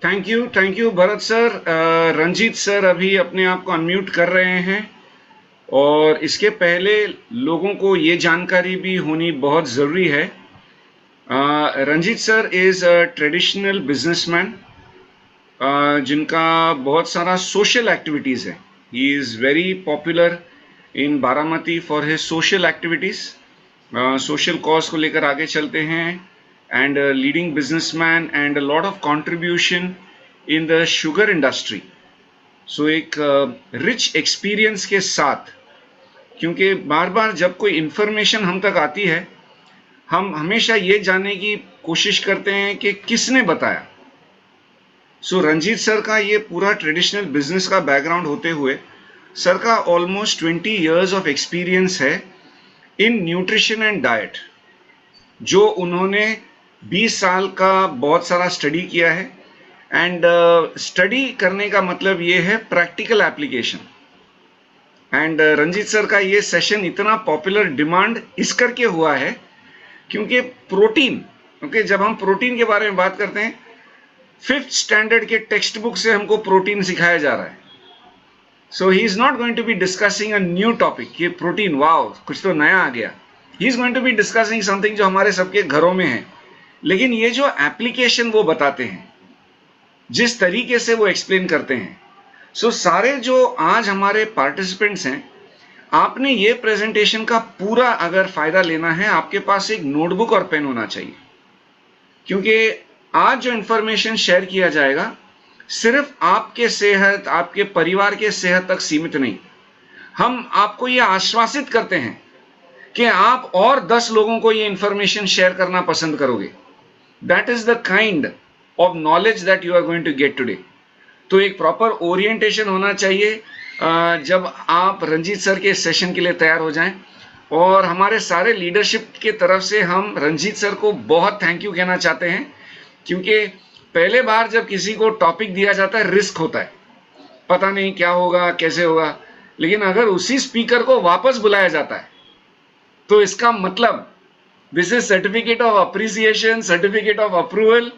Thank you Bharat sir. Ranjit sir अभी अपने आप को अनम्यूट कर रहे हैं और इसके पहले लोगों को ये जानकारी भी होनी बहुत ज़रूरी है। Ranjit sir is a traditional businessman जिनका बहुत सारा सोशल एक्टिविटीज़ है। He is very popular in Baramati for his social activities. Social cause को लेकर आगे चलते हैं and leading businessman and a lot of contribution in the sugar industry. So एक रिच एक्सपीरियंस के साथ, क्योंकि बार बार जब कोई इंफॉर्मेशन हम तक आती है हम हमेशा ये जानने की कोशिश करते हैं कि किसने बताया। सो रंजीत सर का ये पूरा ट्रेडिशनल बिजनेस का बैकग्राउंड होते हुए सर का ऑलमोस्ट 20 years ऑफ एक्सपीरियंस है इन न्यूट्रिशन एंड डाइट, जो उन्होंने 20 साल का बहुत सारा स्टडी किया है। एंड स्टडी करने का मतलब ये है practical application. And Ranjit sir का ये सेशन इतना पॉपुलर डिमांड इस करके हुआ है क्योंकि प्रोटीन, ओके, जब हम प्रोटीन के बारे में बात करते हैं 5th स्टैंडर्ड के टेक्स्ट बुक से हमको प्रोटीन सिखाया जा रहा है। So he is not going to be discussing a new topic, ये प्रोटीन वाओ कुछ तो नया आ गया। He is going to be discussing something जो हमारे सबके घरों में है, लेकिन ये जो एप्लीकेशन वो बताते हैं, जिस तरीके से वो एक्सप्लेन करते हैं, सो सारे जो आज हमारे पार्टिसिपेंट्स हैं, आपने ये प्रेजेंटेशन का पूरा अगर फायदा लेना है आपके पास एक नोटबुक और पेन होना चाहिए, क्योंकि आज जो इंफॉर्मेशन शेयर किया जाएगा सिर्फ आपके सेहत, आपके परिवार के सेहत तक सीमित नहीं। हम आपको ये आश्वासित करते हैं कि आप और 10 लोगों को ये इंफॉर्मेशन शेयर करना पसंद करोगे। That is the kind of knowledge that you are going to get today. तो एक प्रॉपर ओरिएंटेशन होना चाहिए जब आप रंजीत सर के सेशन के लिए तैयार हो जाएं। और हमारे सारे लीडरशिप के तरफ से हम रंजीत सर को बहुत थैंक यू कहना चाहते हैं, क्योंकि पहले बार जब किसी को टॉपिक दिया जाता है रिस्क होता है, पता नहीं क्या होगा कैसे होगा, लेकिन अगर उसी स्पीकर को वापस बुलाया जाता है तो इसका मतलब this is certificate of appreciation, certificate of approval.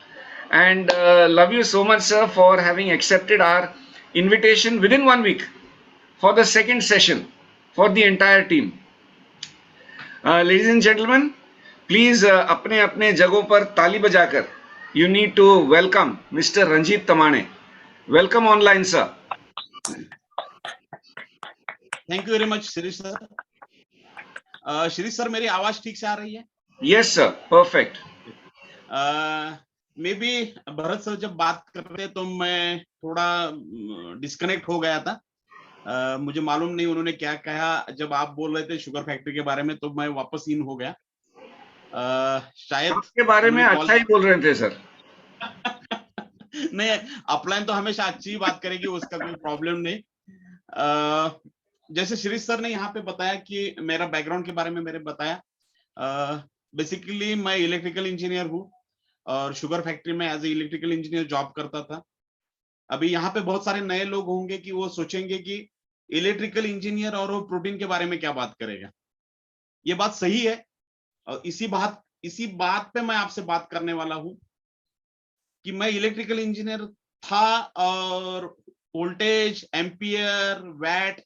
And love you so much sir for having accepted our invitation within 1 week for the second session for the entire team. Ladies and gentlemen, please अपने अपने जगहों पर ताली बजाकर you need to welcome Mr. Ranjit Tamane. Welcome online sir. Thank you very much Shirish sir. Shirish sir, मेरी आवाज ठीक से आ रही है? Yes sir, perfect. May be Bharat sir जब बात कर रहे तो मैं थोड़ा डिस्कनेक्ट हो गया था। मुझे मालूम नहीं उन्होंने क्या कहा जब आप बोल रहे थे शुगर फैक्ट्री के बारे में, तो मैं वापस इन हो गया। शायद आपके बारे में अच्छा ही बोल रहे थे सर। नहीं, अपलाइन तो हमेशा अच्छी बात करेगी, उसका कोई प्रॉब्लम नहीं। जैसे शिरीष सर ने यहाँ पे बताया कि मेरा बैकग्राउंड के बारे में मेरे बताया, बेसिकली मैं इलेक्ट्रिकल इंजीनियर हूँ और शुगर फैक्ट्री में as a electrical engineer job करता था। अभी यहाँ पे बहुत सारे नए लोग होंगे कि वो सोचेंगे कि इलेक्ट्रिकल इंजीनियर और वो प्रोटीन के बारे में क्या बात करेगा। ये बात सही है और इसी बात पे मैं आपसे बात करने वाला हूँ कि मैं इलेक्ट्रिकल इंजीनियर था और वोल्टेज, एम्पियर, वैट,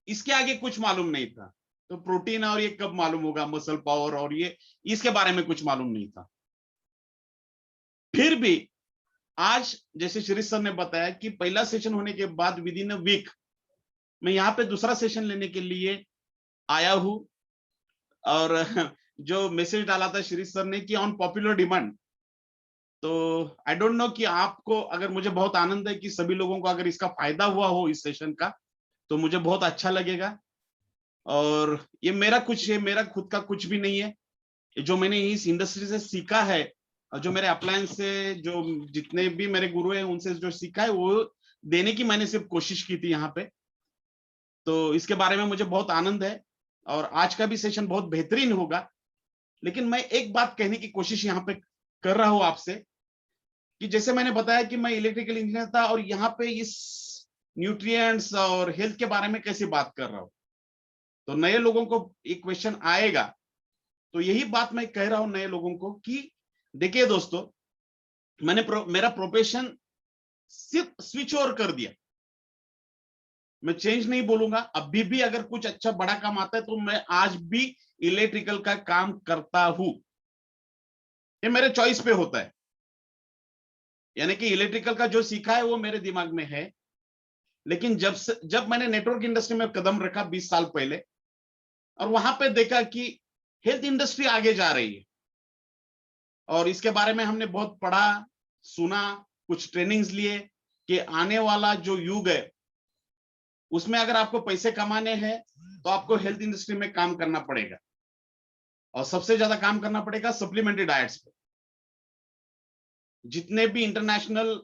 इसके आगे कुछ मालूम नहीं था। तो प्रोटीन और ये कब मालूम होगा, मसल पावर और ये, इसके बारे में कुछ मालूम नहीं था। फिर भी आज जैसे शिरीष सर ने बताया कि पहला सेशन होने के बाद विद इन अ वीक मैं यहाँ पे दूसरा सेशन लेने के लिए आया हूँ। और जो मैसेज डाला था शिरीष सर ने कि ऑन पॉपुलर डिमांड, तो आई डोंट नो कि आपको, अगर मुझे बहुत आनंद है कि सभी लोगों को अगर इसका फायदा हुआ हो इस सेशन का, तो मुझे बहुत अच्छा लगेगा। और ये मेरा खुद का कुछ भी नहीं है। जो मैंने इस इंडस्ट्री से सीखा है और जो मेरे अपलायंस से, जो जितने भी मेरे गुरु हैं उनसे जो सीखा है वो देने की मैंने सिर्फ कोशिश की थी यहाँ पे। तो इसके बारे में मुझे बहुत आनंद है और आज का भी सेशन बहुत बेहतरीन होगा। लेकिन मैं एक बात कहने की कोशिश यहाँ पे कर रहा हूँ आपसे कि जैसे मैंने बताया कि मैं इलेक्ट्रिकल इंजीनियर था और यहाँ पे इस न्यूट्रिएंट्स और हेल्थ के बारे में कैसे बात कर रहा हूँ, तो नए लोगों को एक क्वेश्चन आएगा। तो यही बात मैं कह रहा हूं नए लोगों को कि देखिए दोस्तों, मेरा प्रोफेशन सिर्फ स्विच ओवर कर दिया। मैं चेंज नहीं बोलूंगा, अभी भी अगर कुछ अच्छा बड़ा काम आता है तो मैं आज भी इलेक्ट्रिकल का काम करता हूं। ये मेरे चॉइस पे होता है, यानी कि इलेक्ट्रिकल का जो सीखा है वो मेरे दिमाग में है। लेकिन जब मैंने नेटवर्क इंडस्ट्री में कदम रखा 20 साल पहले, और वहां पे देखा कि हेल्थ इंडस्ट्री आगे जा रही है, और इसके बारे में हमने बहुत पढ़ा, सुना, कुछ ट्रेनिंग्स लिए कि आने वाला जो युग है उसमें अगर आपको पैसे कमाने हैं तो आपको हेल्थ इंडस्ट्री में काम करना पड़ेगा, और सबसे ज्यादा काम करना पड़ेगा सप्लीमेंट्री डाइट्स पे। जितने भी इंटरनेशनल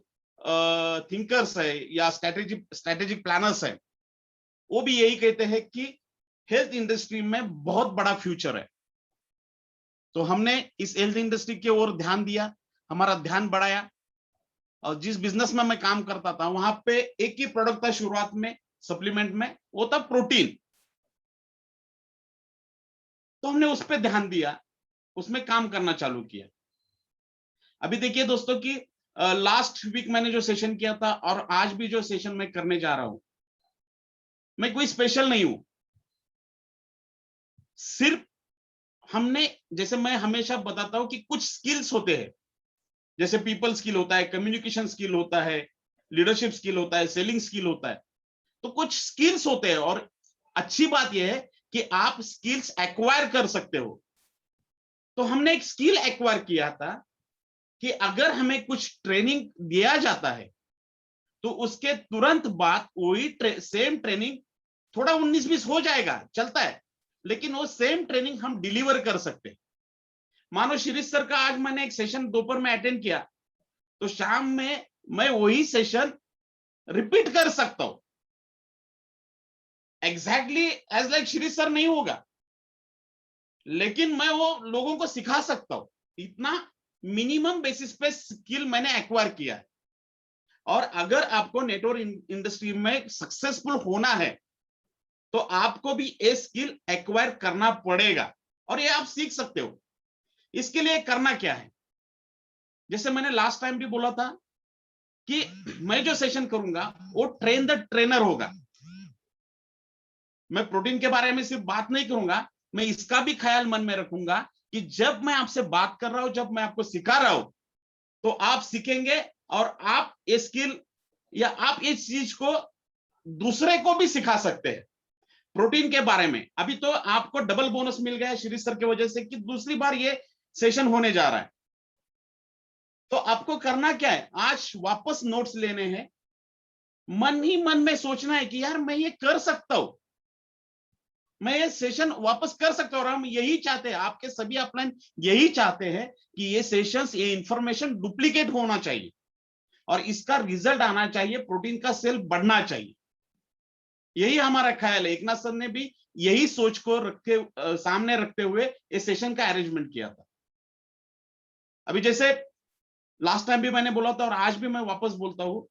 थिंकर्स है या स्ट्रेटेजिक प्लानर्स है, वो भी यही कहते हैं कि हेल्थ इंडस्ट्री में बहुत बड़ा फ्यूचर है। तो हमने इस हेल्थ इंडस्ट्री की ओर ध्यान दिया, हमारा ध्यान बढ़ाया, और जिस बिजनेस में मैं काम करता था वहां पे एक ही प्रोडक्ट था शुरुआत में सप्लीमेंट में, वो था प्रोटीन। तो हमने उस पर ध्यान दिया, उसमें काम करना चालू किया। अभी देखिए दोस्तों कि लास्ट वीक मैंने जो सेशन किया था और आज भी जो सेशन मैं करने जा रहा हूं, मैं कोई स्पेशल नहीं हूं। सिर्फ हमने, जैसे मैं हमेशा बताता हूं कि कुछ स्किल्स होते हैं, जैसे पीपल स्किल होता है, कम्युनिकेशन स्किल होता है, लीडरशिप स्किल होता है, सेलिंग स्किल होता है। तो कुछ स्किल्स होते हैं, और अच्छी बात यह है कि आप स्किल्स एक्वायर कर सकते हो। तो हमने एक स्किल एक्वायर किया था कि अगर हमें कुछ ट्रेनिंग दिया जाता है तो उसके तुरंत बाद वही सेम ट्रेनिंग, थोड़ा 19-20 हो जाएगा, चलता है, लेकिन वो सेम ट्रेनिंग हम डिलीवर कर सकते हैं। मानो शिरीष सर का आज मैंने एक सेशन दोपहर में अटेंड किया, तो शाम में मैं वही सेशन रिपीट कर सकता हूं। Exactly as like Shirish sir नहीं होगा, लेकिन मैं वो लोगों को सिखा सकता हूं। इतना मिनिमम बेसिस पे स्किल मैंने एक्वायर किया है। और अगर आपको नेटवर्क इंडस्ट्री में सक्सेसफुल होना है तो आपको भी ये स्किल एक्वायर करना पड़ेगा, और ये आप सीख सकते हो। इसके लिए करना क्या है, जैसे मैंने लास्ट टाइम भी बोला था कि मैं जो सेशन करूंगा वो ट्रेन द ट्रेनर होगा। मैं प्रोटीन के बारे में सिर्फ बात नहीं करूंगा, मैं इसका भी ख्याल मन में रखूंगा कि जब मैं आपसे बात कर रहा हूं, जब मैं आपको सिखा रहा हूं, तो आप सीखेंगे और आप ये स्किल या आप इस चीज को दूसरे को भी सिखा सकते हैं। प्रोटीन के बारे में अभी तो आपको डबल बोनस मिल गया है शिरीष सर की वजह से कि दूसरी बार ये सेशन होने जा रहा है। तो आपको करना क्या है, आज वापस नोट्स लेने हैं, मन ही मन में सोचना है कि यार मैं ये कर सकता हूं, मैं ये सेशन वापस कर सकता हूं। और हम यही चाहते हैं, आपके सभी अपलाइन यही चाहते हैं कि ये सेशंस, ये इंफॉर्मेशन डुप्लीकेट होना चाहिए और इसका रिजल्ट आना चाहिए, प्रोटीन का सेल बढ़ना चाहिए। यही हमारा ख्याल है। एकनाथ सर ने भी यही सोच को सामने रखते हुए इस सेशन का अरेंजमेंट किया था। अभी जैसे लास्ट टाइम भी मैंने बोला था और आज भी मैं वापस बोलता हूं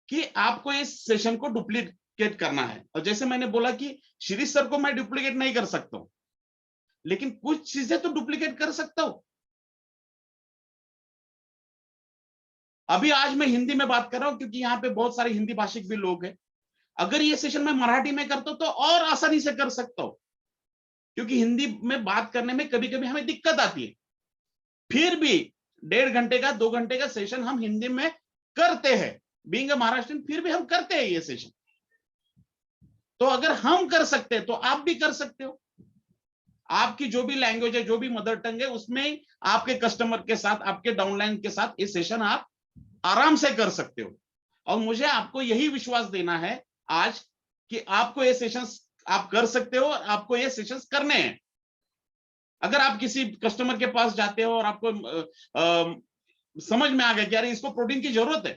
कि आपको इस सेशन को डुप्लीकेट करना है। और जैसे मैंने बोला कि शिरीष सर को मैं डुप्लीकेट नहीं कर सकता हूं, लेकिन कुछ चीजें तो डुप्लीकेट कर सकता हूं। अभी आज मैं हिंदी में बात कर रहा हूं क्योंकि यहाँ पे बहुत सारे हिंदी भाषिक भी लोग हैं। अगर ये सेशन मैं मराठी में करता हूं तो और आसानी से कर सकता हूं, क्योंकि हिंदी में बात करने में कभी कभी हमें दिक्कत आती है। फिर भी 1.5 घंटे का 2 घंटे का सेशन हम हिंदी में करते हैं, बीइंग अ महाराष्ट्रियन, फिर भी हम करते हैं ये सेशन। तो अगर हम कर सकते हैं तो आप भी कर सकते हो। आपकी जो भी लैंग्वेज है, जो भी मदर टंग है, उसमें आपके कस्टमर के साथ, आपके डाउनलाइन के साथ ये सेशन आप आराम से कर सकते हो। और मुझे आपको यही विश्वास देना है आज कि आपको ये सेशंस आप कर सकते हो, और आपको ये सेशंस करने हैं। अगर आप किसी कस्टमर के पास जाते हो और आपको समझ में आ गया कि यार इसको प्रोटीन की जरूरत है,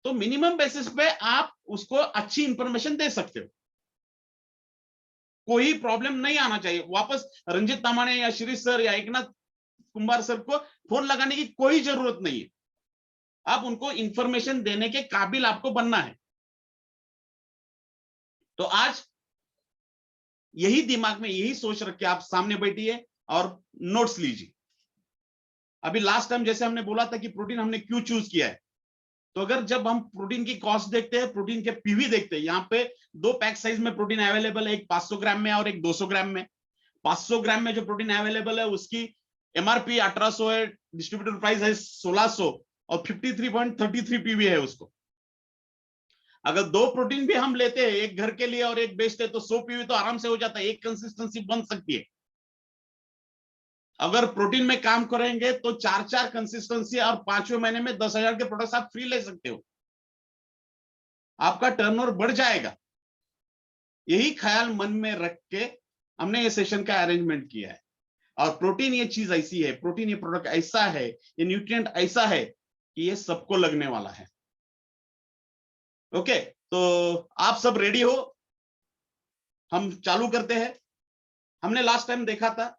तो मिनिमम बेसिस पे आप उसको अच्छी इंफॉर्मेशन दे सकते हो। कोई प्रॉब्लम नहीं आना चाहिए। वापस रंजित तामाणे या शिरीष सर या एकनाथ कुंभार सर को फोन लगाने की कोई जरूरत नहीं है। आप उनको इंफॉर्मेशन देने के काबिल आपको बनना है। तो आज यही दिमाग में, यही सोच रख के आप सामने बैठिए और नोट्स लीजिए। अभी लास्ट टाइम जैसे हमने बोला था कि प्रोटीन हमने क्यों चूज किया है, तो अगर जब हम प्रोटीन की कॉस्ट देखते हैं, प्रोटीन के पीवी देखते हैं, यहाँ पे दो पैक साइज में प्रोटीन अवेलेबल है, एक 500 ग्राम में और एक 200 ग्राम में। 500 ग्राम में जो प्रोटीन अवेलेबल है उसकी एमआरपी 1800 है, डिस्ट्रीब्यूटर प्राइस है 1600 और 53.33 पीवी है उसको। अगर दो प्रोटीन भी हम लेते हैं, एक घर के लिए और एक बेचते हैं, तो 100 पीवी तो आराम से हो जाता है, एक कंसिस्टेंसी बन सकती है। अगर प्रोटीन में काम करेंगे तो 4-4 कंसिस्टेंसी और 5वें महीने में 10,000 के प्रोडक्ट्स आप फ्री ले सकते हो, आपका टर्नओवर बढ़ जाएगा। यही ख्याल मन में रख के हमने ये सेशन का अरेंजमेंट किया है। और प्रोटीन ये चीज ऐसी है, प्रोटीन ये प्रोडक्ट ऐसा है, ये न्यूट्रिएंट ऐसा है कि ये सबको लगने वाला है। ओके, तो आप सब रेडी हो, हम चालू करते हैं। हमने लास्ट टाइम देखा था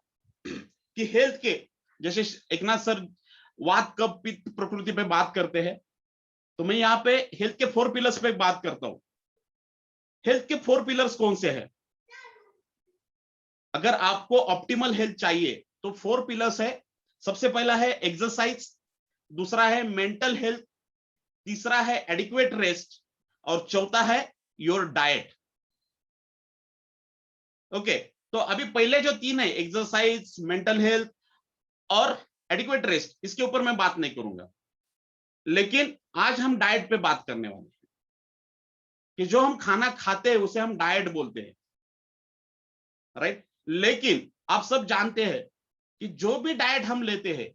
कि हेल्थ के, जैसे एकनाथ सर वात कफ पित्त प्रकृति पे बात करते हैं, तो मैं यहाँ पे हेल्थ के 4 पिलर्स पे बात करता हूं। हेल्थ के 4 पिलर्स कौन से हैं? अगर आपको ऑप्टिमल हेल्थ चाहिए तो 4 पिलर्स है। सबसे पहला है एक्सरसाइज, दूसरा है मेंटल हेल्थ, तीसरा है एडिक्वेट रेस्ट और चौथा है योर डाइट। ओके, तो अभी पहले जो 3 है, एक्सरसाइज, मेंटल हेल्थ और एडिक्वेट रेस्ट, इसके ऊपर मैं बात नहीं करूंगा, लेकिन आज हम डाइट पे बात करने वाले हैं कि जो हम खाना खाते हैं उसे हम डाइट बोलते हैं, राइट। लेकिन आप सब जानते हैं कि जो भी डाइट हम लेते हैं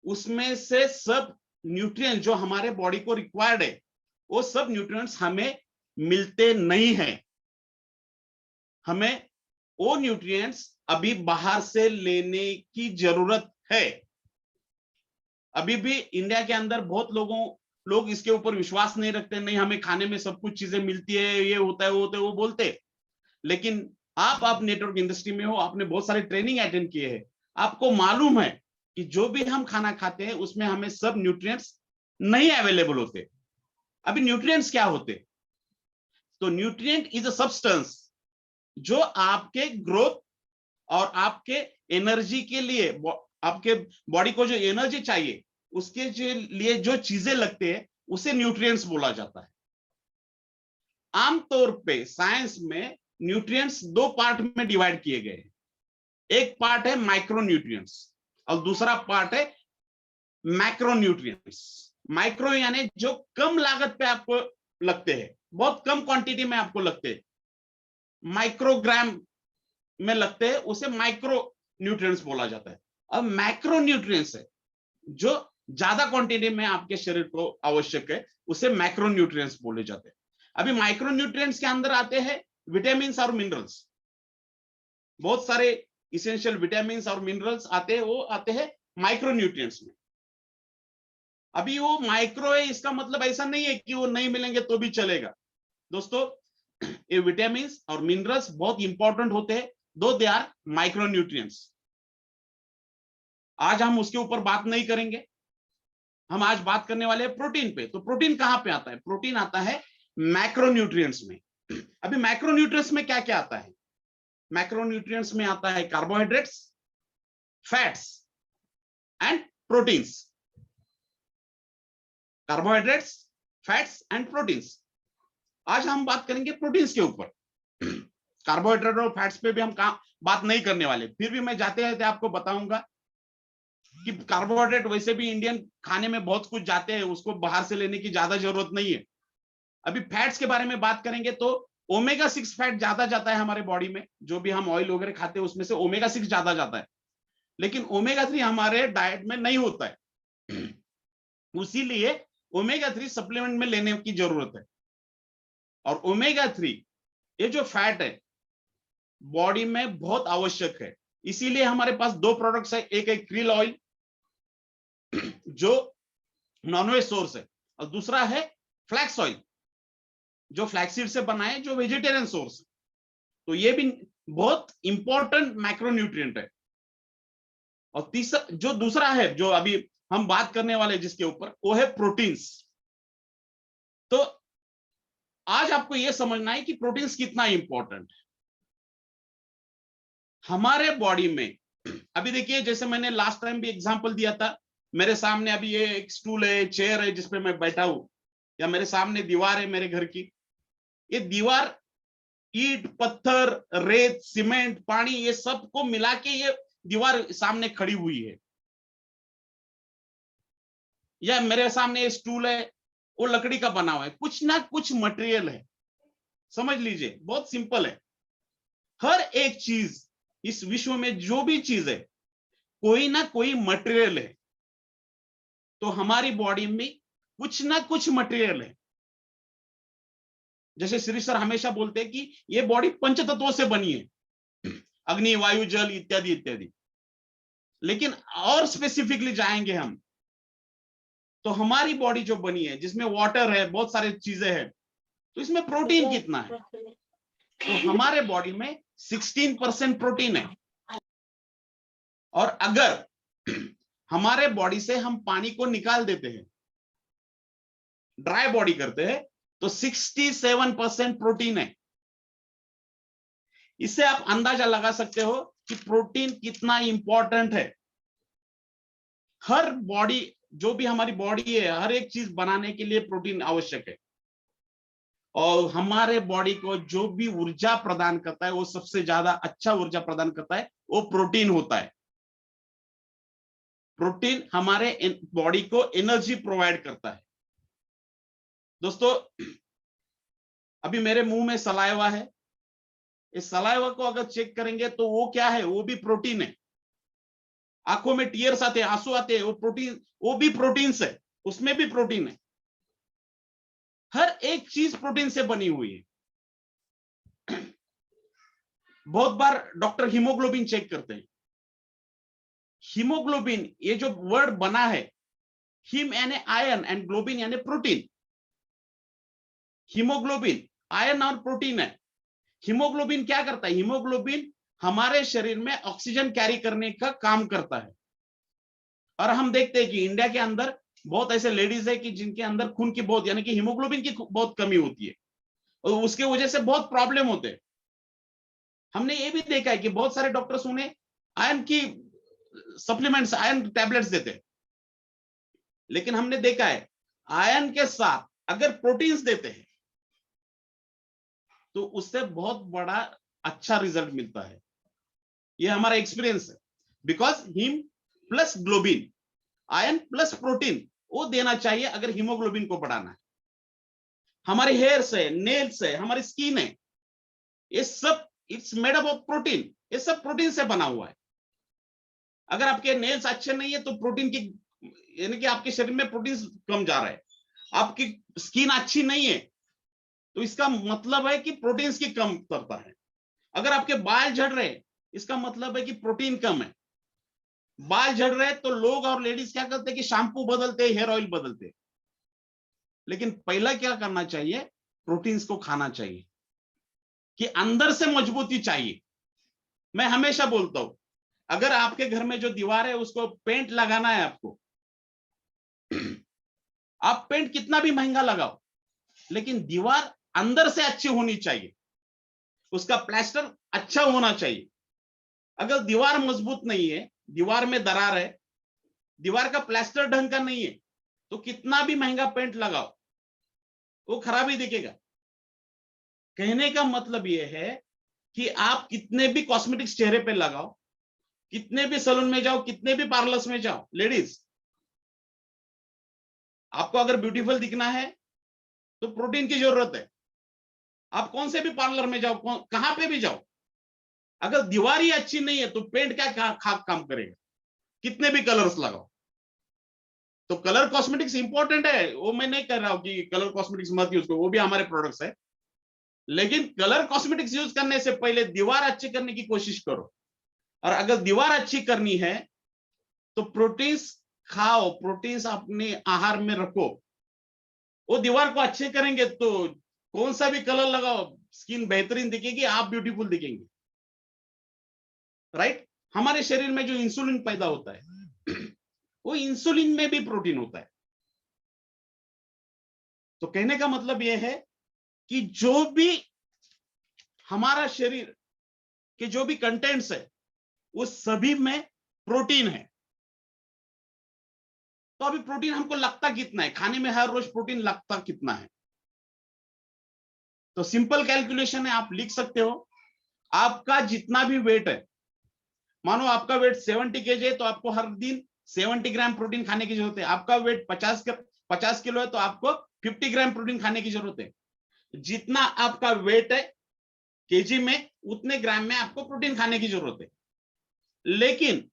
उसमें से सब न्यूट्रिएंट जो हमारे बॉडी को रिक्वायर्ड है, वो सब न्यूट्रिएंट्स हमें मिलते नहीं हैं। हमें वो न्यूट्रिएंट्स अभी बाहर से लेने की जरूरत है। अभी भी इंडिया के अंदर बहुत लोग इसके ऊपर विश्वास नहीं रखते, नहीं हमें खाने में सब कुछ चीजें मिलती है, ये होता है वो होता है, वो बोलते। लेकिन आप नेटवर्क इंडस्ट्री में हो, आपने बहुत सारे ट्रेनिंग अटेंड किए हैं, आपको मालूम है कि जो भी हम खाना खाते हैं उसमें हमें सब न्यूट्रिएंट्स नहीं अवेलेबल होते। अभी न्यूट्रिएंट्स क्या होते? तो न्यूट्रिएंट इज अ सब्सटेंस जो आपके ग्रोथ और आपके एनर्जी के लिए, आपके बॉडी को जो एनर्जी चाहिए उसके लिए जो चीजें लगते हैं उसे न्यूट्रिएंट्स बोला जाता है। आमतौर पे साइंस में न्यूट्रिएंट्स 2 पार्ट में डिवाइड किए गए हैं। एक पार्ट है माइक्रो न्यूट्रिएंट्स और दूसरा पार्ट है मैक्रो न्यूट्रिएंट्स। माइक्रो यानी जो कम लागत पे आपको लगते हैं, बहुत कम क्वांटिटी में आपको लगते हैं, माइक्रोग्राम में लगते हैं, उसे माइक्रो न्यूट्रिएंट्स बोला जाता है। अब मैक्रो न्यूट्रिएंट्स है जो ज्यादा क्वांटिटी में आपके शरीर को आवश्यक है, उसे मैक्रो न्यूट्रिएंट्स बोले जाते हैं। अभी माइक्रो न्यूट्रिएंट्स के अंदर आते हैं विटामिन और मिनरल्स, बहुत सारे इसेंशियल विटामिन और मिनरल्स आते हैं, वो आते हैं माइक्रो न्यूट्रिएंट्स में। अभी वो माइक्रो है, इसका मतलब ऐसा नहीं है कि वो नहीं मिलेंगे तो भी चलेगा। दोस्तों, ये विटामिन और मिनरल्स बहुत इंपॉर्टेंट होते हैं, दो दे आर माइक्रो न्यूट्रिएंट्स। आज हम उसके ऊपर बात नहीं करेंगे, हम आज बात करने वाले हैं प्रोटीन पे। तो प्रोटीन कहां पे आता है? प्रोटीन आता है मैक्रो न्यूट्रिएंट्स में। अभी मैक्रो न्यूट्रिएंट्स में क्या क्या आता है? मैक्रो न्यूट्रिएंट्स में आता है carbohydrates, fats and proteins. Carbohydrates, fats and proteins. आज हम बात करेंगे प्रोटीन्स के ऊपर। कार्बोहाइड्रेट और फैट्स पे भी हम बात नहीं करने वाले, फिर भी मैं जाते जाते आपको बताऊंगा कि कार्बोहाइड्रेट वैसे भी इंडियन खाने में बहुत कुछ जाते हैं, उसको बाहर से लेने की ज्यादा जरूरत नहीं है। अभी फैट्स के बारे में बात करेंगे तो ओमेगा 6 फैट ज्यादा जाता है हमारे बॉडी में, जो भी हम ऑयल वगैरह खाते हैं उसमें से ओमेगा 6 ज्यादा जाता है, लेकिन ओमेगा 3 हमारे डाइट में नहीं होता है। उसीलिए ओमेगा 3 सप्लीमेंट में लेने की जरूरत है। और ओमेगा 3 ये जो फैट है बॉडी में बहुत आवश्यक है, इसीलिए हमारे पास 2 प्रोडक्ट्स है, एक है क्रिल ऑयल जो नॉनवेज सोर्स है, और दूसरा है फ्लैक्स ऑयल जो फ्लैक्सीड से बना है, जो वेजिटेरियन सोर्स है। तो ये भी बहुत इंपॉर्टेंट मैक्रोन्यूट्रिएंट है। और तीसरा जो दूसरा है जो अभी हम बात करने वाले जिसके ऊपर, वो है प्रोटीन्स। तो आज आपको यह समझना है कि प्रोटीन्स कितना इंपॉर्टेंट है। हमारे बॉडी में अभी देखिए, जैसे मैंने लास्ट टाइम भी एग्जांपल दिया था, मेरे सामने अभी ये एक स्टूल है, चेयर है जिसपे मैं बैठा हूं, या मेरे सामने दीवार है मेरे घर की। ये दीवार ईंट, पत्थर, रेत, सीमेंट, पानी, ये सब को मिला के ये दीवार सामने खड़ी हुई है। या मेरे सामने ये स्टूल है, वो लकड़ी का बना हुआ है, कुछ ना कुछ मटेरियल है। समझ लीजिए, बहुत सिंपल है। हर एक चीज इस विश्व में, जो भी चीज है, कोई ना कोई मटेरियल है। तो हमारी बॉडी में कुछ ना कुछ मटेरियल है। जैसे श्री सर हमेशा बोलते हैं कि ये बॉडी पंच तत्वों से बनी है, अग्नि, वायु, जल इत्यादि इत्यादि। लेकिन और स्पेसिफिकली जाएंगे हम, तो हमारी बॉडी जो बनी है, जिसमें वाटर है, बहुत सारी चीजें हैं, तो इसमें प्रोटीन कितना है? तो हमारे बॉडी में 16% प्रोटीन है। और अगर हमारे बॉडी से हम पानी को निकाल देते हैं, ड्राई बॉडी करते हैं, तो 67% प्रोटीन है। इससे आप अंदाजा लगा सकते हो कि प्रोटीन कितना इंपॉर्टेंट है। हर बॉडी, जो भी हमारी बॉडी है, हर एक चीज बनाने के लिए प्रोटीन आवश्यक है। और हमारे बॉडी को जो भी ऊर्जा प्रदान करता है, वो सबसे ज्यादा अच्छा ऊर्जा प्रदान करता है, वो प्रोटीन होता है। प्रोटीन हमारे बॉडी को एनर्जी प्रोवाइड करता है। दोस्तों, अभी मेरे मुंह में सलाइवा है, इस सलाइवा को अगर चेक करेंगे तो वो क्या है? वो भी प्रोटीन है। आंखों में टीयर्स आते हैं, आंसू आते हैं, वो प्रोटीन, वो भी प्रोटीन है, उसमें भी प्रोटीन है। हर एक चीज प्रोटीन से बनी हुई है। बहुत बार डॉक्टर हीमोग्लोबिन चेक करते हैं। हीमोग्लोबिन, ये जो वर्ड बना है, हीम यानी आयरन एंड ग्लोबिन यानी प्रोटीन। हीमोग्लोबिन आयरन और प्रोटीन है। हीमोग्लोबिन क्या करता है? हीमोग्लोबिन हमारे शरीर में ऑक्सीजन कैरी करने का काम करता है। और हम देखते हैं कि इंडिया के अंदर बहुत ऐसे लेडीज है कि जिनके अंदर खून की बहुत, यानी कि हीमोग्लोबिन की बहुत कमी होती है, और उसके वजह से बहुत प्रॉब्लम होते हैं। हमने ये भी देखा है कि बहुत सारे डॉक्टर्स उन्हें आयरन की सप्लीमेंट्स, आयरन टैबलेट्स देते हैं। लेकिन हमने देखा है, आयरन के साथ अगर प्रोटीन्स देते हैं, तो उससे बहुत बड़ा अच्छा रिजल्ट मिलता है। ये हमारा एक्सपीरियंस है। Because heme plus globin, iron plus protein, वो देना चाहिए अगर हीमोग्लोबिन को बढ़ाना है। हमारे हेयर्स है, नेल्स है, हमारी स्किन है, ये सब it's made up of protein. ये सब प्रोटीन से बना हुआ है। अगर आपके नेल्स अच्छे नहीं है, तो प्रोटीन की, यानी कि आपके शरीर में प्रोटीन कम जा रहा है। आपकी स्किन अच्छी नहीं है, तो इसका मतलब है कि प्रोटीन्स की कम करता है। अगर आपके बाल झड़ रहे हैं, इसका मतलब है कि प्रोटीन कम है। बाल झड़ रहे हैं तो लोग और लेडीज क्या करते हैं कि शैम्पू बदलते हैं, हेयर ऑयल बदलते हैं। लेकिन पहला क्या करना चाहिए? प्रोटीन्स को खाना चाहिए, कि अंदर से मजबूती चाहिए। मैं हमेशा बोलता हूं, अगर आपके घर में जो दीवार है उसको पेंट लगाना है आपको, आप पेंट कितना भी महंगा लगाओ, लेकिन दीवार अंदर से अच्छी होनी चाहिए, उसका प्लास्टर अच्छा होना चाहिए। अगर दीवार मजबूत नहीं है, दीवार में दरार है, दीवार का प्लास्टर ढंग का नहीं है, तो कितना भी महंगा पेंट लगाओ, वो खराब ही दिखेगा। कहने का मतलब यह है कि आप कितने भी कॉस्मेटिक्स चेहरे पे लगाओ, कितने भी सैलून में जाओ, कितने भी पार्लर्स में जाओ, लेडीज, आपको अगर ब्यूटीफुल दिखना है तो प्रोटीन की जरूरत है। आप कौन से भी पार्लर में जाओ, कहां पे भी जाओ, अगर दीवार ही अच्छी नहीं है तो पेंट क्या काम करेगा? कितने भी कलर्स लगाओ। तो कलर कॉस्मेटिक्स इंपॉर्टेंट है, वो मैं नहीं कह रहा हूं कि कलर कॉस्मेटिक्स मत यूज करो, वो भी हमारे प्रोडक्ट्स है। लेकिन कलर कॉस्मेटिक्स यूज करने से पहले दीवार अच्छी करने की कोशिश करो। और अगर दीवार अच्छी करनी है तो प्रोटीन्स खाओ, प्रोटीन्स अपने आहार में रखो। वो दीवार को अच्छे करेंगे तो कौन सा भी कलर लगाओ, स्किन बेहतरीन दिखेगी, आप ब्यूटीफुल दिखेंगे। राइट? हमारे शरीर में जो इंसुलिन पैदा होता है, वो इंसुलिन में भी प्रोटीन होता है। तो कहने का मतलब यह है कि जो भी हमारा शरीर के जो भी कंटेंट्स है, उस सभी में प्रोटीन है। तो अभी प्रोटीन हमको लगता कितना है, खाने में हर रोज प्रोटीन लगता कितना है? तो सिंपल कैलकुलेशन है, आप लिख सकते हो। आपका जितना भी वेट है, मानो आपका वेट 70 kg है, तो आपको हर दिन 70 ग्राम प्रोटीन खाने की जरूरत है। आपका वेट 50 किलो है, तो आपको 50 ग्राम प्रोटीन खाने की जरूरत है। जितना आपका वेट है केजी में, उतने ग्राम में आपको प्रोटीन खाने की जरूरत है। लेकिन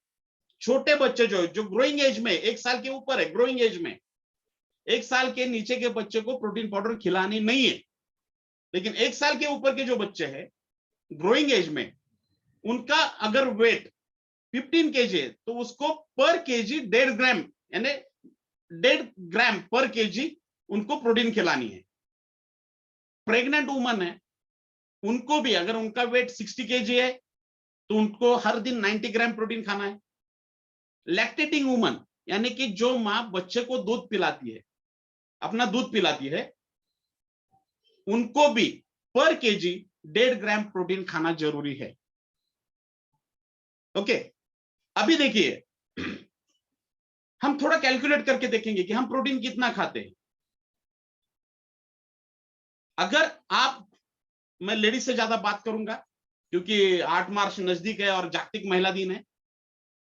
छोटे बच्चे जो ग्रोइंग एज में, 1 साल के ऊपर है, ग्रोइंग एज में 1 साल के नीचे के बच्चे को प्रोटीन पाउडर खिलानी नहीं है। लेकिन 1 साल के ऊपर के जो बच्चे हैं ग्रोइंग एज में, उनका अगर वेट 15 kg है, तो उसको पर केजी 1.5 ग्राम, यानी 1.5 ग्राम पर केजी उनको प्रोटीन खिलानी है। प्रेग्नेंट वुमन है, उनको भी अगर उनका वेट 60 kg है, तो उनको हर दिन 90 ग्राम प्रोटीन खाना है। लैक्टेटिंग वुमन, यानी कि जो मां बच्चे को दूध पिलाती है, अपना दूध पिलाती है, उनको भी पर केजी 1.5 ग्राम प्रोटीन खाना जरूरी है। ओके, अभी देखिए हम थोड़ा कैलकुलेट करके देखेंगे कि हम प्रोटीन कितना खाते हैं। अगर आप, मैं लेडीज से ज्यादा बात करूंगा क्योंकि 8 मार्च नजदीक है और जागतिक महिला दिन है,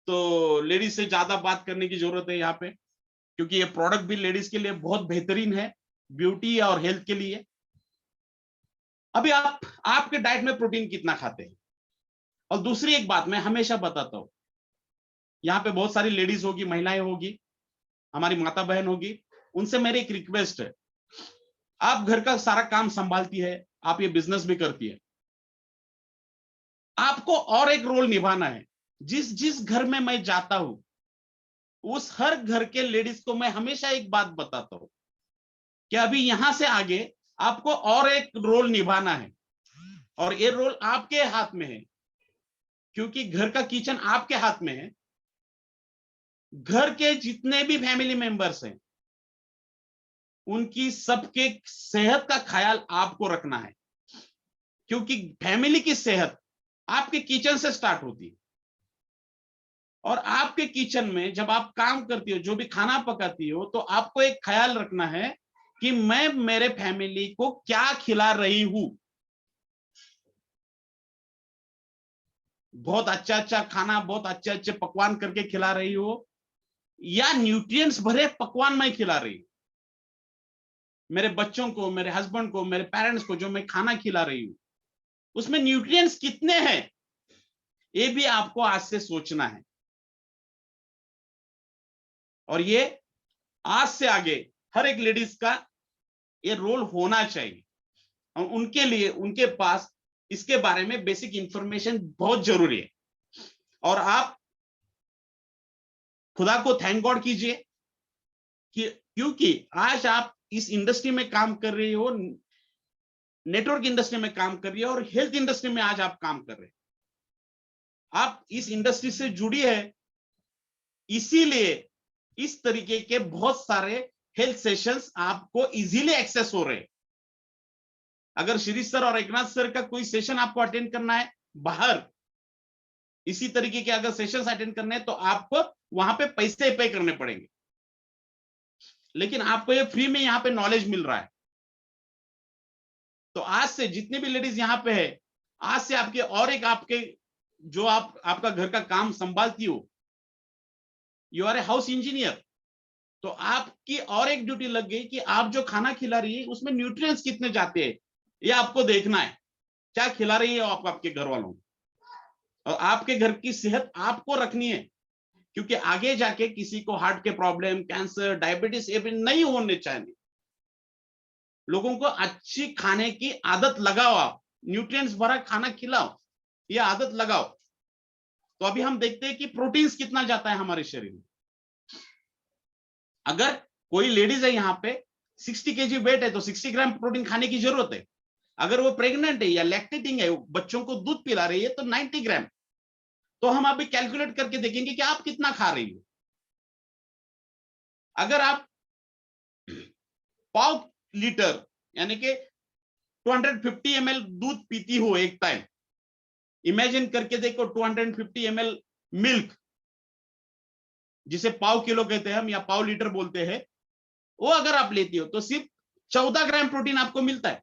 तो लेडीज से ज्यादा बात करने की जरूरत है यहाँ पे, क्योंकि ये प्रोडक्ट भी लेडीज के लिए बहुत बेहतरीन है, ब्यूटी और हेल्थ के लिए। अभी आपके डाइट में प्रोटीन कितना खाते हैं? और दूसरी एक बात मैं हमेशा बताता हूं, यहाँ पे बहुत सारी लेडीज होगी, महिलाएं होगी, हमारी माता बहन होगी, उनसे मेरी एक रिक्वेस्ट है, आप घर का सारा काम संभालती है, आप ये बिजनेस भी करती है, आपको और एक रोल निभाना है। जिस जिस घर में मैं जाता हूं, उस हर घर के लेडीज को मैं हमेशा एक बात बताता हूं कि अभी यहां से आगे आपको और एक रोल निभाना है, और ये रोल आपके हाथ में है, क्योंकि घर का किचन आपके हाथ में है। घर के जितने भी फैमिली मेंबर्स हैं, उनकी सबके सेहत का ख्याल आपको रखना है, क्योंकि फैमिली की सेहत आपके किचन से स्टार्ट होती है। और आपके किचन में जब आप काम करती हो, जो भी खाना पकाती हो, तो आपको एक ख्याल रखना है कि मैं मेरे फैमिली को क्या खिला रही हूं। बहुत अच्छा अच्छा खाना, बहुत अच्छे अच्छे पकवान करके खिला रही हो, या न्यूट्रिएंट्स भरे पकवान मैं खिला रही हूं मेरे बच्चों को, मेरे हस्बैंड को, मेरे पेरेंट्स को, जो मैं खाना खिला रही हूं, उसमें न्यूट्रिएंट्स कितने हैं, ये भी आपको आज से सोचना है। और ये आज से आगे हर एक लेडीज का ये रोल होना चाहिए, और उनके लिए उनके पास इसके बारे में बेसिक इंफॉर्मेशन बहुत जरूरी है। और आप खुदा को थैंक गॉड कीजिए कि क्योंकि आज आप इस इंडस्ट्री में काम कर रही हो, नेटवर्क इंडस्ट्री में काम कर रही है, और हेल्थ इंडस्ट्री में आज आप काम कर रहे हैं। आप इस इंडस्ट्री से जुड़ी है, इसीलिए इस तरीके के बहुत सारे हेल्थ सेशंस आपको इजीली एक्सेस हो रहे हैं। अगर शिरीष सर और एकनाथ सर का कोई सेशन आपको अटेंड करना है बाहर, इसी तरीके के अगर सेशंस अटेंड करने हैं, तो आपको वहां पे पैसे पे करने पड़ेंगे, लेकिन आपको ये फ्री में यहाँ पे नॉलेज मिल रहा है। तो आज से जितने भी लेडीज यहाँ पे है, आज से आपके और एक आपके जो आपका घर का काम संभालती हो, you are a house engineer, तो आपकी और एक ड्यूटी लग गई कि आप जो खाना खिला रही है उसमें न्यूट्रिएंट्स कितने जाते हैं, ये आपको देखना है। क्या खिला रही है आप आपके घर वालों को, और आपके घर की सेहत आपको रखनी है, क्योंकि आगे जाके किसी को हार्ट के प्रॉब्लम, कैंसर, डायबिटीज ये भी नहीं होने चाहिए। लोगों को अच्छी खाने की आदत लगाओ, आप न्यूट्रिएंट्स भरा खाना खिलाओ, ये आदत लगाओ। तो अभी हम देखते हैं कि प्रोटीन्स कितना जाता है हमारे शरीर में। अगर कोई लेडीज है यहाँ पे 60 kg वेट है, तो 60 ग्राम प्रोटीन खाने की जरूरत है। अगर वो प्रेग्नेंट है या लैक्टेटिंग है, बच्चों को दूध पिला रही है, तो 90 ग्राम। तो हम अभी कैलकुलेट करके देखेंगे कि आप कितना खा रही हो। अगर आप पाव लीटर यानी कि 250 ml दूध पीती हो एक टाइम, इमेजिन करके देखो 250 ml मिल्क, जिसे पाव किलो कहते हैं हम या पाव लीटर बोलते हैं, वो अगर आप लेती हो तो सिर्फ 14 ग्राम प्रोटीन आपको मिलता है।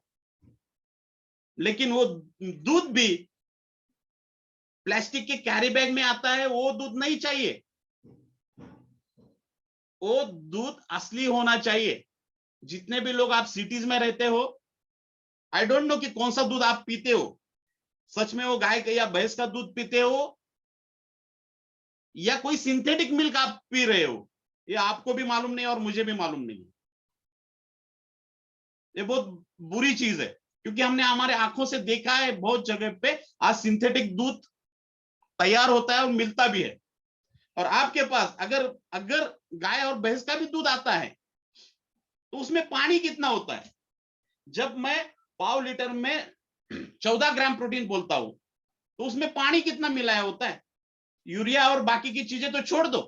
लेकिन वो दूध भी प्लास्टिक के कैरी बैग में आता है, वो दूध नहीं चाहिए, वो दूध असली होना चाहिए। जितने भी लोग आप सिटीज में रहते हो, आई डोंट नो कि कौन सा दूध आप पीते हो, सच में वो गाय का या भैंस का दूध पीते हो या कोई सिंथेटिक मिल्क आप पी रहे हो, ये आपको भी मालूम नहीं और मुझे भी मालूम नहीं। ये बहुत बुरी चीज है, क्योंकि हमने हमारे आंखों से देखा है बहुत जगह पे आज सिंथेटिक दूध तैयार होता है और मिलता भी है। और आपके पास अगर अगर गाय और भैंस का भी दूध आता है तो उसमें पानी कितना होता है? जब मैं पाव लीटर में 14 ग्राम प्रोटीन बोलता हूं तो उसमें पानी कितना मिलाया होता है? यूरिया और बाकी की चीजें तो छोड़ दो,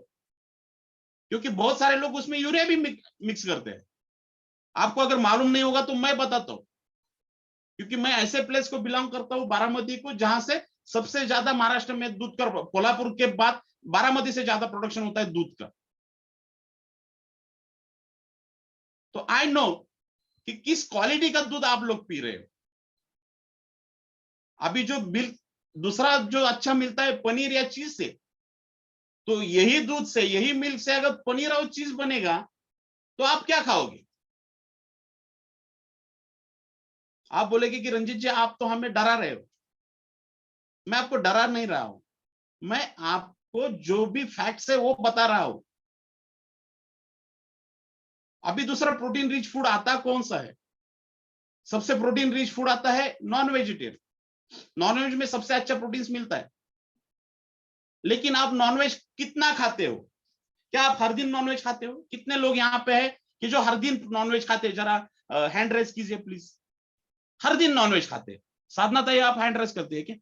क्योंकि बहुत सारे लोग उसमें यूरिया भी मिक्स करते हैं। आपको अगर मालूम नहीं होगा तो मैं बताता हूं, क्योंकि मैं ऐसे प्लेस को बिलोंग करता हूं, बारामती को, जहां से सबसे ज्यादा महाराष्ट्र में दूध का, कोल्हापुर के बाद बारामती से ज्यादा प्रोडक्शन होता है दूध का। तो आई नो कि किस क्वालिटी का दूध आप लोग पी रहे हो। अभी जो मिल्क दूसरा जो अच्छा मिलता है पनीर या चीज से, तो यही दूध से, यही मिल्क से अगर पनीर और चीज बनेगा तो आप क्या खाओगे? आप बोलेगे कि रंजीत जी आप तो हमें डरा रहे हो। मैं आपको डरा नहीं रहा हूं, मैं आपको जो भी फैक्ट्स है वो बता रहा हूं। अभी दूसरा प्रोटीन रिच फूड आता कौन सा है? सबसे प्रोटीन रिच फूड आता है नॉन वेजिटेरियन। नॉनवेज में सबसे अच्छा प्रोटीन मिलता है। लेकिन आप नॉनवेज कितना खाते हो? क्या आप हर दिन नॉनवेज खाते हो? कितने लोग यहाँ पे है कि जो हर दिन नॉनवेज खाते हैं? जरा हैंड रेस कीजिए प्लीज। हर दिन नॉनवेज खाते हैं। साधना ताई आप हैंड रेस करते हैं क्या?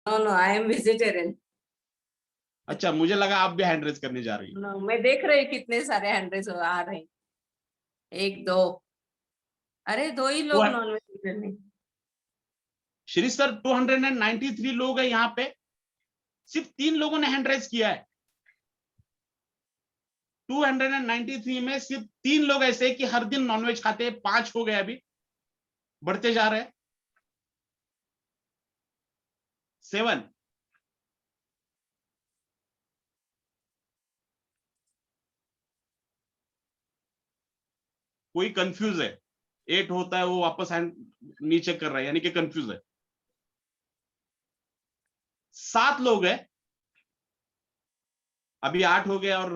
No no, I am vegetarian. अच्छा, मुझे लगा आप भी हैंड रेस करने जा रही है। नो, मैं देख रही कितने सारे हंड्रेड आ रहे हैं। एक दो, अरे दो ही लोग नॉन वेजिटेरियन। श्री सर 293 लोग है यहाँ पे, सिर्फ 3 लोगों ने हैंड रेस किया है। 293 में सिर्फ 3 लोग ऐसे कि हर दिन नॉनवेज खाते हैं। 5 हो गए, अभी बढ़ते जा रहे हैं। 7। कोई कंफ्यूज है? 8 होता है वो वापस हैंड नीचे कर रहा है, यानी कि कंफ्यूज है। 7 लोग है, अभी 8 हो गए और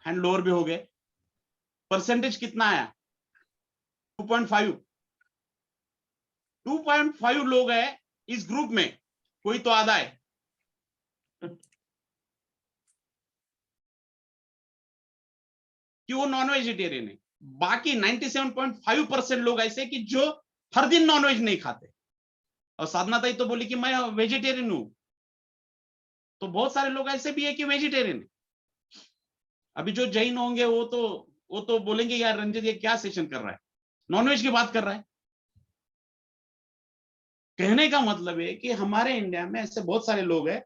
हैंड लोअर भी हो गए। परसेंटेज कितना आया? 2.5। 2.5 लोग है इस ग्रुप में, कोई तो आधा है। कि वो नॉन वेजिटेरियन है। बाकी 97.5% लोग ऐसे कि जो हर दिन नॉनवेज नहीं खाते। और साधना ताई तो बोली कि मैं वेजिटेरियन हूं। तो बहुत सारे लोग ऐसे भी है कि वेजिटेरियन है। अभी जो जैन होंगे वो तो बोलेंगे यार रंजित ये क्या सेशन कर रहा है, नॉनवेज की बात कर रहा है। कहने का मतलब है कि हमारे इंडिया में ऐसे बहुत सारे लोग हैं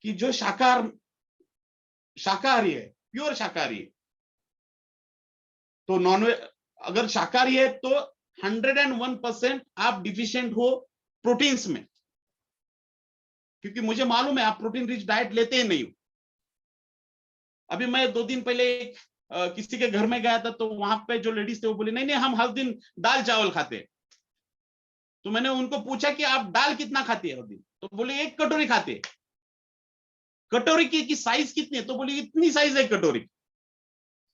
कि जो शाकाहारी है, प्योर शाकाहारी है। तो नॉनवेज अगर शाकाहारी है तो 101% आप डिफिशिएंट हो प्रोटीन्स में, क्योंकि मुझे मालूम है आप प्रोटीन रिच डाइट लेते ही नहीं हो। अभी मैं 2 दिन पहले किसी के घर में गया था, तो वहां पे जो लेडीज थे वो बोली नहीं नहीं हम हर दिन दाल चावल खाते हैं। तो मैंने उनको पूछा कि आप दाल कितना खाते हैं हर दिन? तो बोले 1 कटोरी खाते हैं। कटोरी की साइज कितनी है? तो बोली इतनी साइज है कटोरी।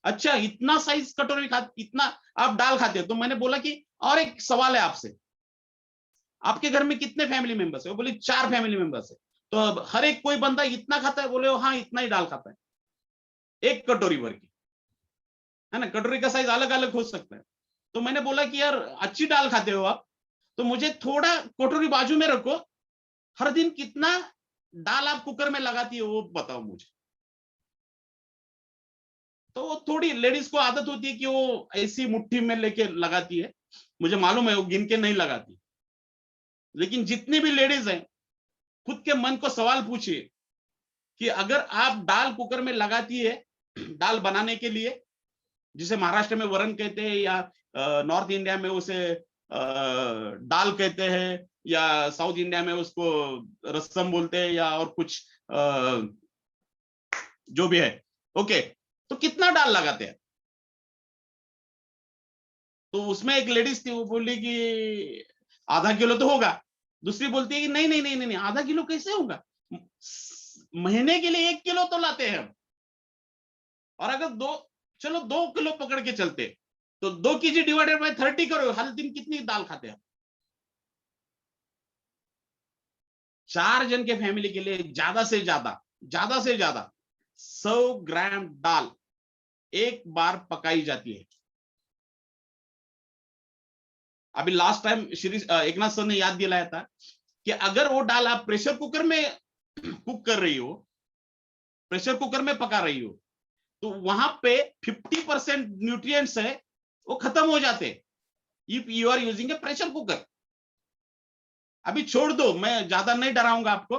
अच्छा, इतना साइज कटोरी इतना आप दाल खाते हो? तो मैंने बोला कि और एक सवाल है आपसे, आपके घर में कितने फैमिली मेंबर्स है? वो बोली 4 फैमिली मेंबर्स है। तो अब हर एक कोई बंदा इतना खाता है? बोले हाँ इतना ही दाल खाता है, 1 कटोरी भर की, है ना। कटोरी का साइज अलग अलग हो सकता है। तो मैंने बोला कि यार अच्छी दाल खाते हो आप, तो मुझे थोड़ा कटोरी बाजू में रखो, हर दिन कितना दाल आप कुकर में लगाती हो वो बताओ मुझे। तो थोड़ी लेडीज को आदत होती है कि वो ऐसी मुट्ठी में लेके लगाती है। मुझे मालूम है वो गिन के नहीं लगाती, लेकिन जितनी भी लेडीज हैं खुद के मन को सवाल पूछिए कि अगर आप दाल कुकर में लगाती है दाल बनाने के लिए, जिसे महाराष्ट्र में वरण कहते हैं या नॉर्थ इंडिया में उसे दाल कहते हैं या साउथ इंडिया में उसको रसम बोलते हैं या और कुछ जो भी है, ओके, तो कितना दाल लगाते हैं? तो उसमें एक लेडीज थी, वो बोली कि आधा किलो तो होगा, दूसरी बोलती है कि नहीं नहीं नहीं नहीं, आधा किलो कैसे होगा, महीने के लिए 1 किलो तो लाते हैं हम, और अगर चलो 2 किलो पकड़ के चलते तो 2 kg डिवाइडेड बाय 30 करो, हर दिन कितनी दाल खाते हैं? 4 जन के फैमिली के लिए ज्यादा से ज्यादा 100 ग्राम दाल एक बार पकाई जाती है। अभी last time Shri Eknath sir ने याद दिलाया था कि अगर वो दाल आप प्रेशर कुकर में कुक कर रही हो, प्रेशर कुकर में पका रही हो, तो वहां पे 50% न्यूट्रिएंट्स है वो खत्म हो जाते if you are using a pressure cooker. अभी छोड़ दो, मैं ज्यादा नहीं डराऊंगा आपको,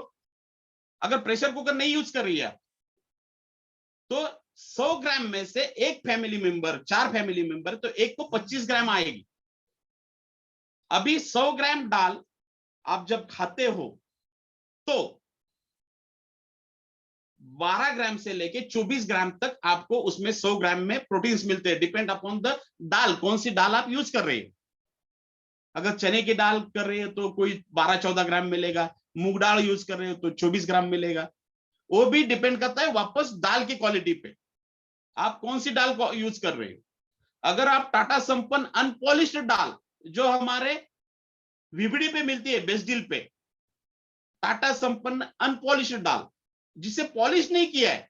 अगर प्रेशर कुकर नहीं यूज कर रही है तो 100 ग्राम में से एक फैमिली मेंबर, 4 फैमिली मेंबर, तो एक को 25 ग्राम आएगी। अभी 100 ग्राम दाल आप जब खाते हो तो 12 ग्राम से लेके 24 ग्राम तक आपको उसमें 100 ग्राम में प्रोटीन्स मिलते हैं, डिपेंड अपॉन द दाल, कौन सी दाल आप यूज कर रहे हो। अगर चने की दाल कर रहे हो तो कोई 12-14 ग्राम मिलेगा, मूंग दाल यूज कर रहे हो तो 24 ग्राम मिलेगा। वो भी डिपेंड करता है वापस दाल की क्वालिटी पे, आप कौन सी दाल को यूज कर रहे हो। अगर आप टाटा संपन्न अनपॉलिश्ड दाल जो हमारे वीबीडी पे मिलती है, बेस्ट डील पे, टाटा संपन्न अनपॉलिश्ड दाल जिसे पॉलिश नहीं किया है,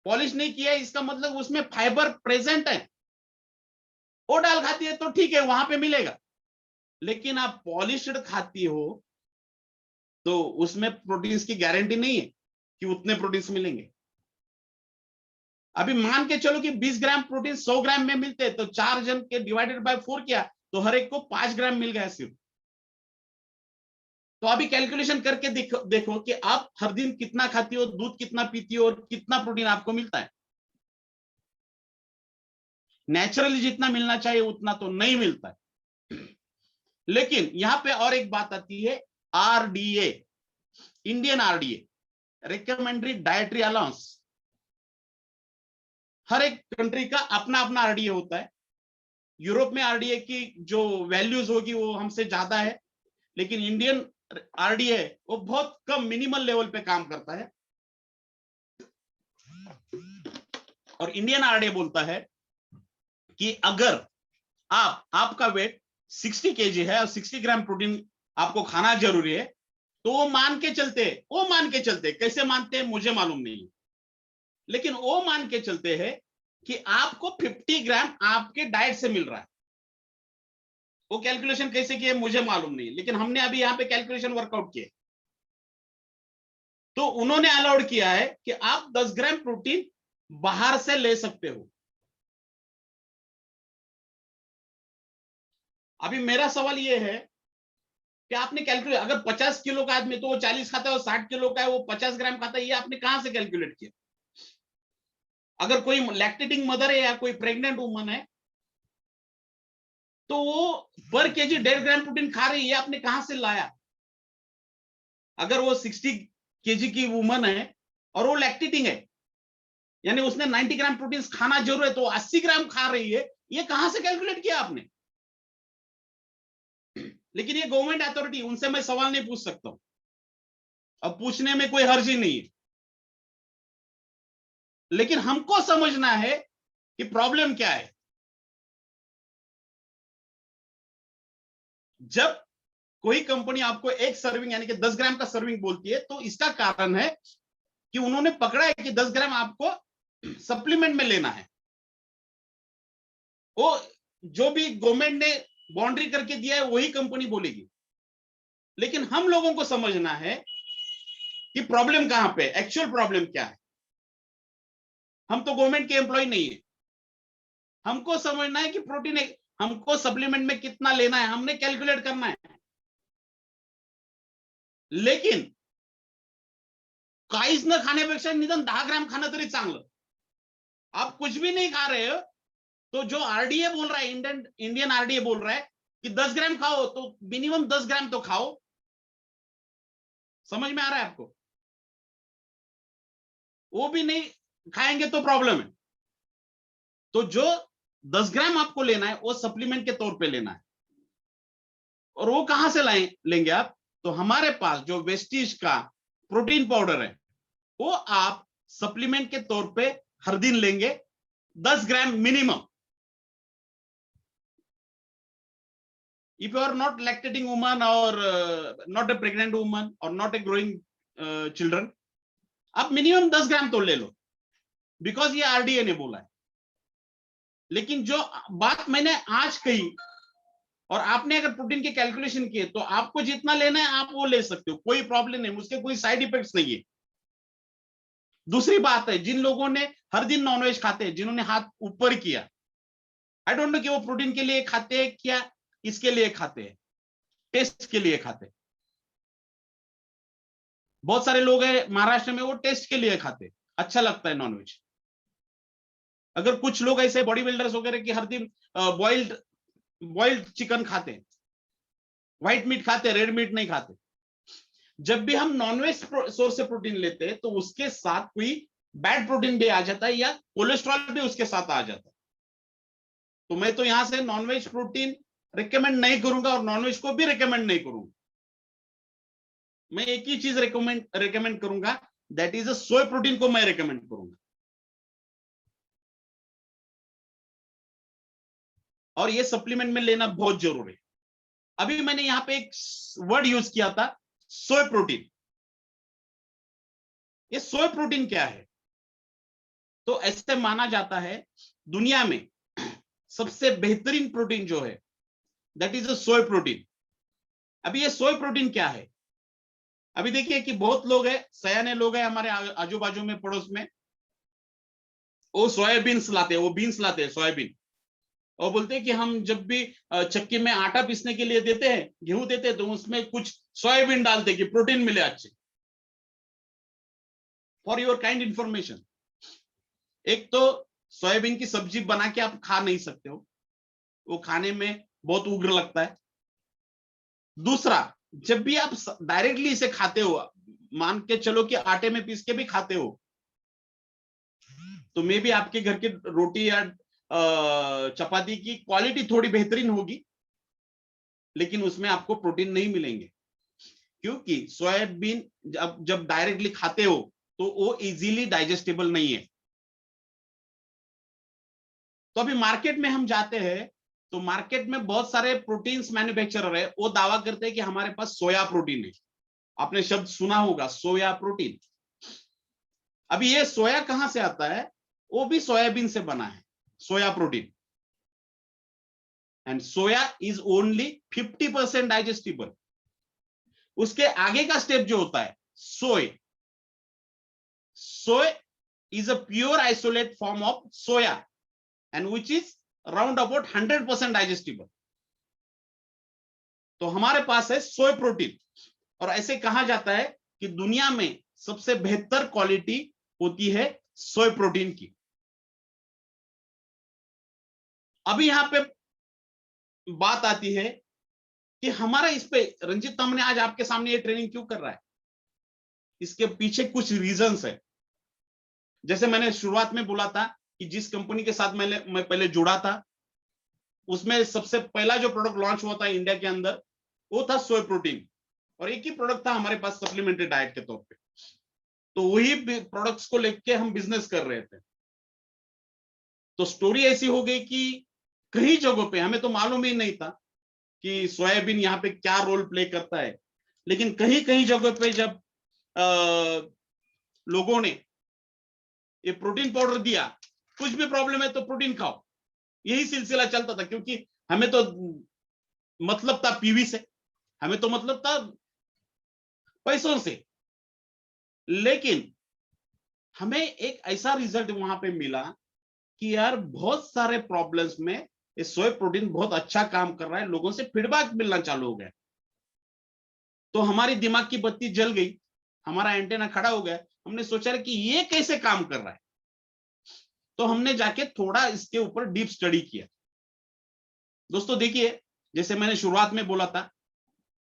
पॉलिश नहीं किया है इसका मतलब उसमें फाइबर प्रेजेंट है, वो दाल खाती है तो ठीक है, वहां पे मिलेगा। लेकिन आप पॉलिश्ड खाती हो तो उसमें प्रोटीन्स की गारंटी नहीं है कि उतने प्रोटीन्स मिलेंगे। अभी मान के चलो कि 20 ग्राम प्रोटीन 100 ग्राम में मिलते हैं, तो 4 जन के डिवाइडेड बाय 4 किया तो हर एक को 5 ग्राम मिल गया सिर्फ। तो अभी कैलकुलेशन करके देखो कि आप हर दिन कितना खाती हो, दूध कितना पीती हो और कितना प्रोटीन आपको मिलता है। नेचुरली जितना मिलना चाहिए उतना तो नहीं मिलता है। लेकिन यहां पे और एक बात आती है, RDA, Indian RDA, recommended dietary allowance. हर एक कंट्री का अपना अपना आरडीए होता है। यूरोप में आरडीए की जो वैल्यूज होगी वो हमसे ज्यादा है, लेकिन इंडियन आरडीए वो बहुत कम मिनिमल लेवल पे काम करता है। और इंडियन आरडीए बोलता है कि अगर आपका वेट 60 kg है और 60 ग्राम प्रोटीन आपको खाना जरूरी है, तो वो मान के चलते, कैसे मानते हैं मुझे मालूम नहीं, लेकिन वो मान के चलते हैं कि आपको 50 ग्राम आपके डाइट से मिल रहा है। वो कैलकुलेशन कैसे किए मुझे मालूम नहीं, लेकिन हमने अभी यहां पे कैलकुलेशन वर्कआउट किए, तो उन्होंने अलाउड किया है कि आप 10 ग्राम प्रोटीन बाहर से ले सकते हो। अभी मेरा सवाल यह है कि आपने कैलकुलेट, अगर 50 किलो का आदमी तो वो 40 खाता है, और 60 किलो का है वो 50 ग्राम खाता है, ये आपने कहां से कैलकुलेट किया? अगर कोई लैक्टेटिंग मदर है या कोई प्रेग्नेंट वुमन है तो वो पर केजी 1.5 ग्राम प्रोटीन खा रही है, आपने कहां से लाया? अगर वो 60 केजी की वुमन है और वो लैक्टेटिंग है, यानी उसने 90 ग्राम प्रोटीन खाना जरूर है, तो 80 ग्राम खा रही है, ये कहां से कैलकुलेट किया आपने? लेकिन ये गवर्नमेंट अथॉरिटी, उनसे मैं सवाल नहीं पूछ सकता हूं, अब पूछने में कोई हर्ज ही नहीं है। लेकिन हमको समझना है कि प्रॉब्लम क्या है। जब कोई कंपनी आपको एक सर्विंग यानी कि 10 ग्राम का सर्विंग बोलती है, तो इसका कारण है कि उन्होंने पकड़ा है कि 10 ग्राम आपको सप्लीमेंट में लेना है। वो जो भी गवर्नमेंट ने बाउंड्री करके दिया है वही कंपनी बोलेगी। लेकिन हम लोगों को समझना है कि प्रॉब्लम कहां पे, एक्चुअल प्रॉब्लम क्या है। हम तो गवर्नमेंट के एम्प्लॉय नहीं है, हमको समझना है कि प्रोटीन हमको सप्लीमेंट में कितना लेना है हमने कैलकुलेट करना है, लेकिन काहीच न खाण्यापेक्षा निदान 10 ग्राम खाणं तरी चांगलं. आप कुछ भी नहीं खा रहे हो तो जो आरडीए बोल रहा है, इंडियन आरडीए बोल रहा है कि 10 ग्राम खाओ, तो मिनिमम 10 ग्राम तो खाओ. समझ में आ रहा है आपको? वो भी नहीं खाएंगे तो प्रॉब्लम है. तो जो 10 ग्राम आपको लेना है वो सप्लीमेंट के तौर पे लेना है. और वो कहां से लेंगे आप? तो हमारे पास जो वेस्टीज का प्रोटीन पाउडर है वो आप सप्लीमेंट के तौर पे हर दिन लेंगे 10 ग्राम minimum. If you are not lactating woman or not a pregnant woman or not a growing children, आप मिनिमम 10 ग्राम तो ले लो, बिकॉज ये आरडीए ने बोला है. लेकिन जो बात मैंने आज कही और आपने अगर प्रोटीन के कैलकुलेशन किए तो आपको जितना लेना है आप वो ले सकते हो, कोई प्रॉब्लम नहीं, उसके कोई साइड इफेक्ट्स नहीं है. दूसरी बात है, जिन लोगों ने हर दिन नॉनवेज खाते हैं, जिन्होंने हाथ ऊपर किया, आई डोंट नो कि वो प्रोटीन के लिए खाते हैं क्या इसके लिए खाते हैं, टेस्ट के लिए खाते हैं. बहुत सारे लोग हैं महाराष्ट्र में वो टेस्ट के लिए खाते हैं, अच्छा लगता है नॉनवेज. अगर कुछ लोग ऐसे बॉडी बिल्डर्स वगैरह कि हर दिन बॉइल्ड चिकन खाते हैं, व्हाइट मीट खाते हैं, रेड मीट नहीं खाते. जब भी हम नॉनवेज सोर्स से प्रोटीन लेते हैं तो उसके साथ कोई बैड प्रोटीन भी आ जाता है या कोलेस्ट्रॉल भी उसके साथ आ जाता है. तो मैं तो यहां से नॉनवेज प्रोटीन रिकमेंड नहीं करूंगा और नॉनवेज को भी रिकमेंड नहीं करूंगा. मैं एक ही चीज रिकमेंड करूंगा, दैट इज सोया प्रोटीन को मैं रिकमेंड करूंगा. और ये सप्लीमेंट में लेना बहुत जरूरी है. अभी मैंने यहां पे एक वर्ड यूज किया था, सोया प्रोटीन. ये सोया प्रोटीन क्या है? तो ऐसे माना जाता है दुनिया में सबसे बेहतरीन प्रोटीन जो है that is a soya protein. अभी ये सोया प्रोटीन क्या है? अभी देखिए कि बहुत लोग हैं, सयाने लोग हैं हमारे आजू बाजू में पड़ोस में, वो सोयाबीन्स लाते हैं, वो बीन्स लाते हैं सोयाबीन, और बोलते हैं कि हम जब भी चक्की में आटा पीसने के लिए देते हैं, गेहूं देते हैं, तो उसमें कुछ सोयाबीन डालते हैं कि प्रोटीन मिले अच्छे. फॉर योर काइंड इंफॉर्मेशन, एक तो सोयाबीन की सब्जी बना के आप खा नहीं सकते हो, वो खाने में बहुत उग्र लगता है. दूसरा, जब भी आप डायरेक्टली इसे खाते हो, मान के चलो कि आटे में पीस के भी खाते हो, तो मे भी आपके घर की रोटी या चपाती की क्वालिटी थोड़ी बेहतरीन होगी, लेकिन उसमें आपको प्रोटीन नहीं मिलेंगे, क्योंकि सोयाबीन जब डायरेक्टली खाते हो तो वो इजीली डाइजेस्टेबल नहीं है. तो अभी मार्केट में हम जाते हैं तो मार्केट में बहुत सारे प्रोटीन्स मैन्युफैक्चरर है, वो दावा करते हैं कि हमारे पास सोया प्रोटीन है. आपने शब्द सुना होगा, सोया प्रोटीन. अभी ये सोया कहां से आता है? वो भी सोयाबीन से बना है, soya protein. And soya is only 50% digestible. उसके आगे का स्टेप जो होता है soy is a pure isolate form of soya and which is round about 100% digestible. तो हमारे पास है सोय प्रोटीन. और ऐसे कहा जाता है कि दुनिया में सबसे बेहतर क्वालिटी होती है सोय प्रोटीन की. अभी यहां पे बात आती है कि हमारा इस पे रंजीत तामने आज आपके सामने ये ट्रेनिंग क्यों कर रहा है? इसके पीछे कुछ रीजंस है. जैसे मैंने शुरुआत में बोला था कि जिस कंपनी के साथ मैं पहले जुड़ा था, उसमें सबसे पहला जो प्रोडक्ट लॉन्च हुआ था इंडिया के अंदर वो था सोय प्रोटीन, और एक ही प्रोडक्ट था हमारे पास सप्लीमेंट्री डाइट के तौर पे. तो वही प्रोडक्ट्स को लेके हम बिजनेस कर रहे थे. तो स्टोरी ऐसी हो गई कि कई जगहों पे हमें तो मालूम ही नहीं था कि सोयाबीन यहाँ पे क्या रोल प्ले करता है, लेकिन कहीं कहीं जगहों पे जब लोगों ने ये प्रोटीन पाउडर दिया, कुछ भी प्रॉब्लम है तो प्रोटीन खाओ, यही सिलसिला चलता था. क्योंकि हमें तो मतलब था पीवी से, हमें तो मतलब था पैसों से, लेकिन हमें एक ऐसा रिजल्ट वहां पे मिला कि यार बहुत सारे प्रॉब्लम्स में ये सोया प्रोटीन बहुत अच्छा काम कर रहा है, लोगों से फीडबैक मिलना चालू हो गया। तो हमारी दिमाग की बत्ती जल गई, हमारा एंटेना खड़ा हो गया। हमने सोचा कि ये कैसे काम कर रहा है, तो हमने जाके थोड़ा इसके ऊपर डीप स्टडी किया। दोस्तों देखिए, जैसे मैंने शुरुआत में बोला था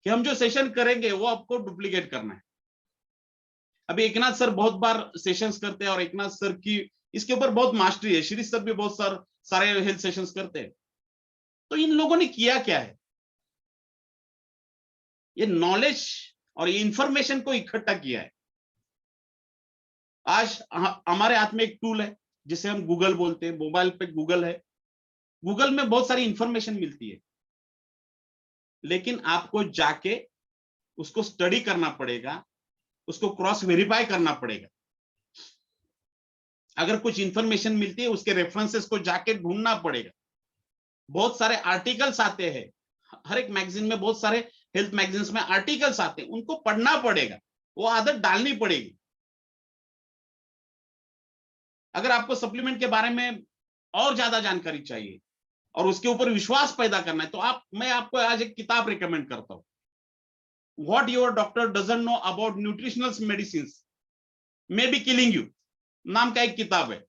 कि हम जो सेशन करेंगे वो आपको डुप्लीकेट करना है। अभी एकनाथ सर बहुत बार सेशंस करते हैं और एकनाथ सर की इसके ऊपर बहुत मास्टरी है। श्री सर भी बहुत सारे हेल्थ सेशंस करते हैं। तो इन लोगों ने किया क्या है, ये नॉलेज और ये इंफॉर्मेशन को इकट्ठा किया है। आज हमारे हाथ में एक टूल है जिसे हम गूगल बोलते हैं, मोबाइल पे गूगल है। गूगल में बहुत सारी इंफॉर्मेशन मिलती है, लेकिन आपको जाके उसको स्टडी करना पड़ेगा, उसको क्रॉस वेरीफाई करना पड़ेगा। अगर कुछ इंफॉर्मेशन मिलती है, उसके रेफरेंसेस को जाके ढूंढना पड़ेगा। बहुत सारे आर्टिकल्स आते हैं, हर एक मैगजीन में बहुत सारे हेल्थ मैगजीन्स में आर्टिकल्स आते हैं, उनको पढ़ना पड़ेगा, वो आदत डालनी पड़ेगी। अगर आपको सप्लीमेंट के बारे में और ज्यादा जानकारी चाहिए और उसके ऊपर विश्वास पैदा करना है, तो मैं आपको आज एक किताब रिकमेंड करता हूं, what your doctor doesn't know about nutritional medicine may be killing you नाम का एक किताब है।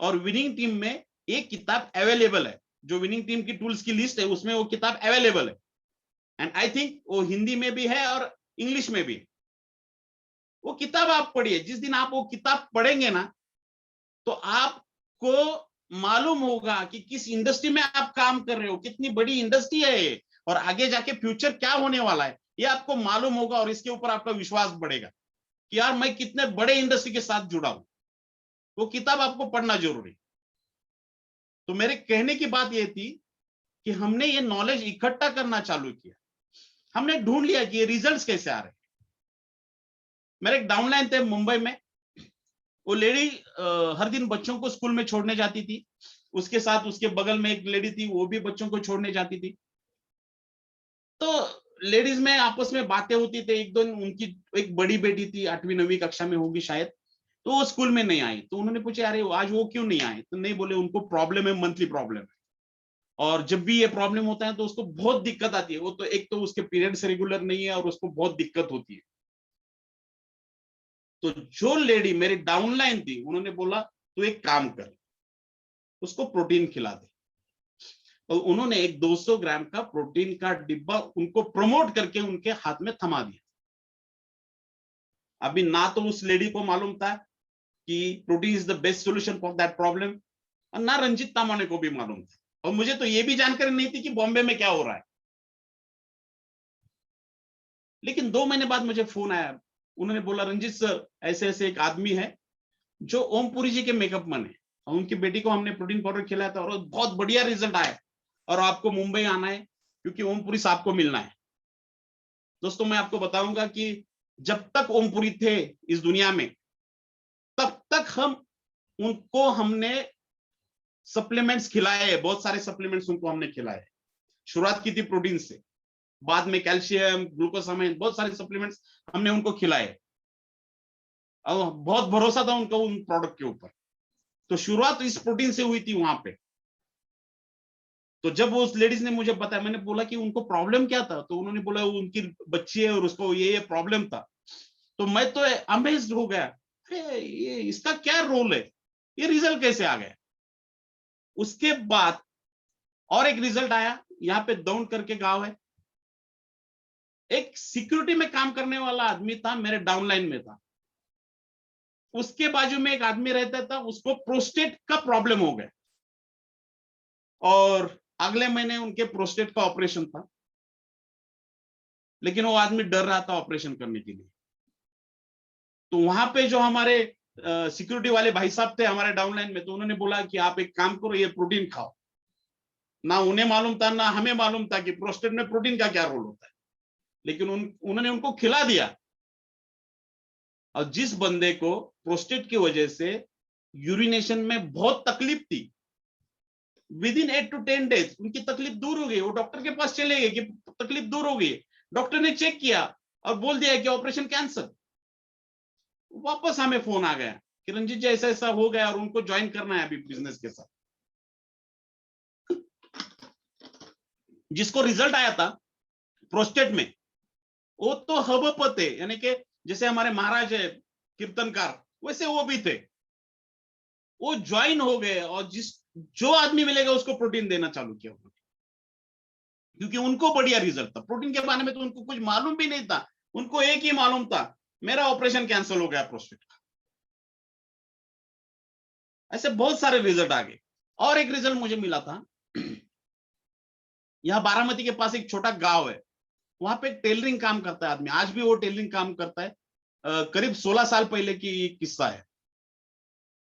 और विनिंग टीम में एक किताब अवेलेबल है, जो विनिंग टीम की टूल्स की लिस्ट है उसमें वो किताब अवेलेबल है। एंड आई थिंक वो हिंदी में भी है और इंग्लिश में भी है। वो किताब आप पढ़िए। जिस दिन आप वो किताब पढ़ेंगे ना, तो आपको मालूम होगा कि किस इंडस्ट्री में आप काम कर रहे हो, कितनी बड़ी इंडस्ट्री है ये, और आगे जाके फ्यूचर क्या होने वाला है ये आपको मालूम होगा। और इसके ऊपर आपका विश्वास बढ़ेगा कि यार मैं कितने बड़े इंडस्ट्री के साथ जुड़ा हूं। वो किताब आपको पढ़ना जरूरी। तो मेरे कहने की बात ये थी कि हमने ये नॉलेज इकट्ठा करना चालू किया। हमने ढूंढ लिया कि ये रिजल्ट्स कैसे आ रहे हैं। मेरे एक डाउनलाइन थे मुंबई में, वो लेडी हर दिन बच्चों को स्कूल में छोड़ने जाती थी। उसके साथ उसके बगल में एक लेडी थी, वो भी बच्चों को छोड़ने जाती थी। तो लेडीज में आपस में बातें होती थी। एक दो उनकी एक बड़ी बेटी थी, 8वीं 9वीं कक्षा में होगी शायद, तो वो स्कूल में नहीं आई। तो उन्होंने पूछा अरे आज वो क्यों नहीं आए, तो नहीं, बोले उनको प्रॉब्लम है, मंथली प्रॉब्लम है, और जब भी ये प्रॉब्लम होता है तो उसको बहुत दिक्कत आती है। वो तो एक तो उसके पीरियड्स रेगुलर नहीं है और उसको बहुत दिक्कत होती है। तो जो लेडी मेरी डाउनलाइन थी, उन्होंने बोला तू एक काम कर, उसको प्रोटीन खिला दे। और उन्होंने एक 200 ग्राम का प्रोटीन का डिब्बा उनको प्रमोट करके उनके हाथ में थमा दिया। अभी ना तो उस लेडी को मालूम था कि protein is the best solution for that problem, और ना रंजीत तामाने को भी मालूम था, और मुझे तो ये भी जानकारी नहीं थी कि बॉम्बे में क्या हो रहा है। लेकिन 2 महीने बाद मुझे फोन आया। उन्होंने बोला रंजीत सर, ऐसे ऐसे एक आदमी है जो ओमपुरी जी के मेकअप मैन है, और उनकी बेटी को हमने प्रोटीन पाउडर खिलाया था और बहुत बढ़िया रिजल्ट आया, और आपको मुंबई आना है क्योंकि ओमपुरी साहब को मिलना है। दोस्तों मैं आपको बताऊंगा कि जब तक ओमपुरी थे इस दुनिया में, तब तक हमने सप्लीमेंट्स खिलाए, बहुत सारे सप्लीमेंट्स उनको हमने खिलाए। शुरुआत की थी प्रोटीन से, बाद में कैल्शियम, ग्लूकोसामाइन, बहुत सारे सप्लीमेंट्स हमने उनको खिलाए, और बहुत भरोसा था उनको उन प्रोडक्ट के ऊपर। तो शुरुआत इस प्रोटीन से हुई थी वहां पे। तो जब उस लेडीज ने मुझे बताया, मैंने बोला कि उनको प्रॉब्लम क्या था, तो उन्होंने बोला उनकी बच्ची है और उसको ये प्रॉब्लम था। तो मैं तो अमेज्ड हो गया, ये इसका क्या रोल है, ये रिजल्ट कैसे आ गया। उसके बाद और एक रिजल्ट आया, यहाँ पे दौंड करके गांव है, एक सिक्योरिटी में काम करने वाला आदमी था, मेरे डाउनलाइन में था। उसके बाजू में एक आदमी रहता था, उसको प्रोस्टेट का प्रॉब्लम हो गया, और अगले महीने उनके प्रोस्टेट का ऑपरेशन था। लेकिन वो आदमी डर रहा था ऑपरेशन करने के लिए। तो वहां पे जो हमारे सिक्योरिटी वाले भाई साहब थे हमारे डाउनलाइन में, तो उन्होंने बोला कि आप एक काम करो, ये प्रोटीन खाओ। ना उन्हें मालूम था ना हमें मालूम था कि प्रोस्टेट में प्रोटीन का क्या रोल होता है, लेकिन उन्होंने उनको खिला दिया। और जिस बंदे को प्रोस्टेट की वजह से यूरिनेशन में बहुत तकलीफ थी, विद इन 8 to 10 days उनकी तकलीफ दूर हो गई। वो डॉक्टर के पास चले गए कि तकलीफ दूर हो गई। डॉक्टर ने चेक किया और बोल दिया कि ऑपरेशन कैंसर। वापस हमें फोन आ गया कि रंजीत जी ऐसा ऐसा हो गया और उनको ज्वाइन करना है अभी बिजनेस के साथ। जिसको रिजल्ट आया था प्रोस्टेट में, वो तो हबपत है, यानी कि जैसे हमारे महाराज है कीर्तनकार, वैसे वो भी थे। वो ज्वाइन हो गए और जो आदमी मिलेगा उसको प्रोटीन देना चालू किया उन्होंने, क्योंकि उनको बढ़िया रिजल्ट था। प्रोटीन के बारे में तो उनको कुछ मालूम भी नहीं था, उनको एक ही मालूम था, मेरा ऑपरेशन कैंसिल हो गया प्रोस्टेट का। ऐसे बहुत सारे रिजल्ट आ गए। और एक रिजल्ट मुझे मिला था, यहाँ बारामती के पास एक छोटा गांव है, वहां पे टेलरिंग काम करता है आदमी, आज भी वो टेलरिंग काम करता है। करीब 16 साल पहले की किस्सा है।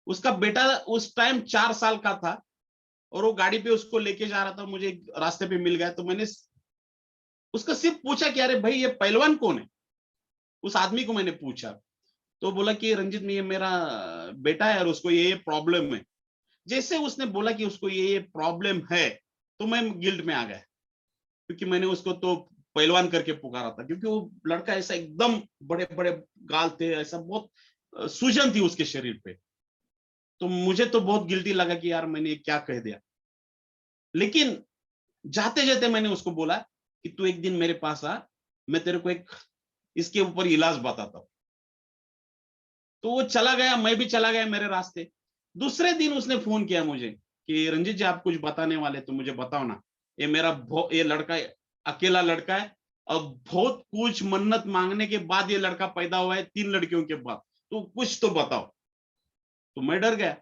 उसका बेटा उस टाइम 4 साल का था और वो गाड़ी पे उसको लेके जा रहा था, मुझे रास्ते पे मिल गया, तो मैंने उसका सिर्फ पूछा कि अरे भाई ये पहलवान कौन है। उस आदमी को मैंने पूछा, तो बोला कि रंजीत में ये मेरा बेटा है और उसको ये प्रॉब्लम है। जैसे उसने बोला कि उसको ये प्रॉब्लम है, तो मैं गिल्ट में आ गया, क्योंकि मैंने उसको तो पहलवान करके पुकारा था, क्योंकि वो लड़का ऐसा एकदम बड़े बड़े गाल थे, ऐसा बहुत सूजन थी उसके शरीर पे। तो मुझे तो बहुत गिल्टी लगा कि यार मैंने क्या कह दिया। लेकिन जाते जाते मैंने उसको बोला कि तू एक दिन मेरे पास आ, मैं तेरे को एक इसके ऊपर इलाज बताता हूं। तो वो चला गया, मैं भी चला गया मेरे रास्ते। दूसरे दिन उसने फोन किया मुझे कि रंजीत जी आप कुछ बताने वाले तो मुझे बताओ ना, ये मेरा ये लड़का अकेला लड़का है और बहुत कुछ मन्नत मांगने के बाद ये लड़का पैदा हुआ है, 3 लड़कियों के बाद, तो कुछ तो बताओ। तो मैं डर गया,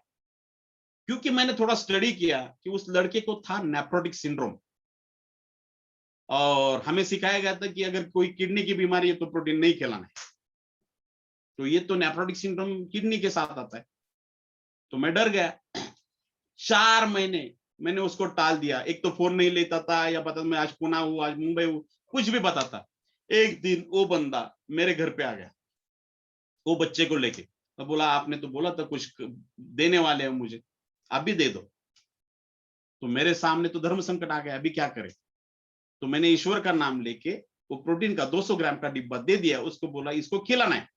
क्योंकि मैंने थोड़ा स्टडी किया कि उस लड़के को था नेफ्रोटिक सिंड्रोम, और हमें सिखाया गया था कि अगर कोई किडनी की बीमारी है तो प्रोटीन नहीं खिलाना है। तो ये तो नेफ्रोटिक सिंड्रोम किडनी के साथ आता है। तो मैं डर गया। 4 महीने मैंने उसको टाल दिया, एक तो फोन नहीं लेता था, या बता मैं आज पुणे हूँ, आज मुंबई हूँ, कुछ भी बताता। एक दिन वो बंदा मेरे घर पे आ गया, वो बच्चे को लेके, तो बोला आपने तो बोला था कुछ देने वाले हैं मुझे, आप भी दे दो। तो मेरे सामने तो धर्म संकट आ गया, अभी क्या करें। तो मैंने ईश्वर का नाम लेके वो प्रोटीन का 200 ग्राम का डिब्बा दे दिया, उसको बोला इसको खिलाना है,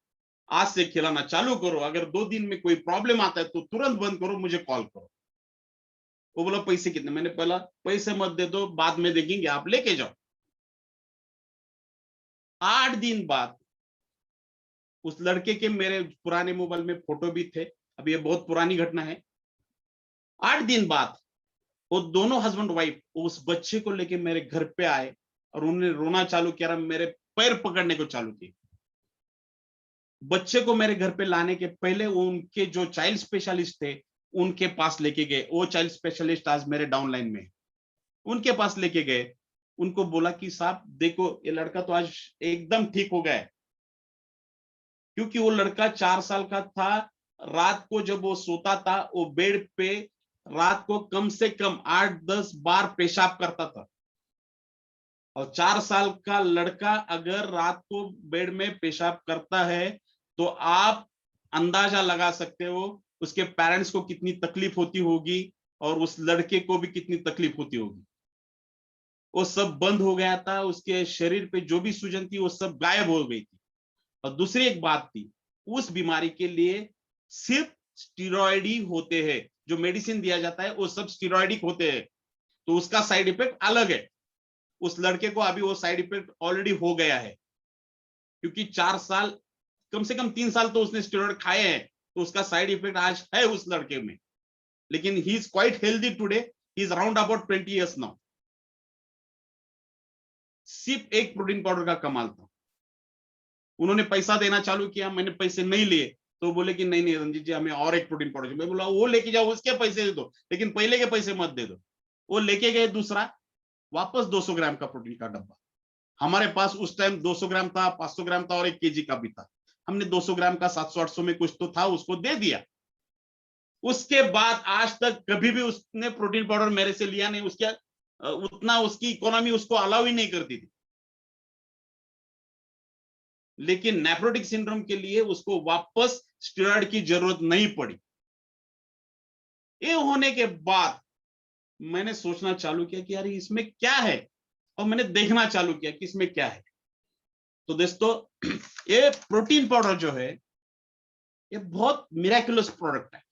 आज से खिलाना चालू करो, अगर 2 दिन में कोई प्रॉब्लम आता है तो तुरंत बंद करो, मुझे कॉल करो। वो बोला पैसे कितने, मैंने बोला पैसे मत दे दो, बाद में देखेंगे, आप लेके जाओ। 8 दिन बाद उस लड़के के मेरे पुराने मोबाइल में फोटो भी थे, अब ये बहुत पुरानी घटना है। 8 दिन बाद वो दोनों हस्बैंड वाइफ उस बच्चे को लेके मेरे घर पे आए और उन्होंने रोना चालू किया, मेरे पैर पकड़ने को चालू किए। बच्चे को मेरे घर पे लाने के पहले उनके जो चाइल्ड स्पेशलिस्ट थे उनके पास लेके गए। वो चाइल्ड स्पेशलिस्ट आज मेरे डाउनलाइन में, उनके पास लेके गए, उनको बोला कि साहब देखो ये लड़का तो आज एकदम ठीक हो गया है। क्योंकि वो लड़का 4 साल का था, रात को जब वो सोता था वो बेड पे रात को कम से कम 8-10 बार पेशाब करता था। और 4 साल का लड़का अगर रात को बेड में पेशाब करता है तो आप अंदाजा लगा सकते हो उसके पेरेंट्स को कितनी तकलीफ होती होगी और उस लड़के को भी कितनी तकलीफ होती होगी। वो सब बंद हो गया था, उसके शरीर पे जो भी सूजन थी वो सब गायब हो गई थी। और दूसरी एक बात थी, उस बीमारी के लिए सिर्फ स्टीरॉयड ही होते हैं, जो मेडिसिन दिया जाता है वो सब स्टीरॉयडिक होते हैं, तो उसका साइड इफेक्ट अलग है। उस लड़के को अभी वो साइड इफेक्ट ऑलरेडी हो गया है, क्योंकि 4 साल कम से कम 3 साल तो उसने स्टेरॉइड खाए हैं, तो उसका साइड इफेक्ट आज है उस लड़के में। लेकिन he is quite healthy today, he is around about 20 years now. सिर्फ एक प्रोटीन पाउडर का कमाल था। उन्होंने पैसा देना चालू किया, मैंने पैसे नहीं लिए, तो बोले कि नहीं नहीं रंजीत जी हमें और एक प्रोटीन पाउडर चाहिए। मैं बोला वो लेके जाओ, उसके पैसे दे दो, लेकिन पहले के पैसे मत दे दो। वो लेके गए दूसरा, वापस 200 ग्राम का प्रोटीन का डब्बा। हमारे पास उस टाइम 200 ग्राम था, 500 ग्राम था और 1 केजी का भी था। हमने 200 ग्राम का 700-800 में कुछ तो था, उसको दे दिया। उसके बाद आज तक कभी भी उसने प्रोटीन पाउडर मेरे से लिया नहीं। उसके उतना उसकी इकोनॉमी उसको अलाउ ही नहीं करती थी। लेकिन नेफ्रोटिक सिंड्रोम के लिए उसको वापस स्टेरॉइड की जरूरत नहीं पड़ी। ये होने के बाद मैंने सोचना चालू किया कि यार इसमें क्या है, और मैंने देखना चालू किया कि इसमें क्या है। तो दोस्तों ये प्रोटीन पाउडर जो है ये बहुत मिरेकुलस प्रोडक्ट है,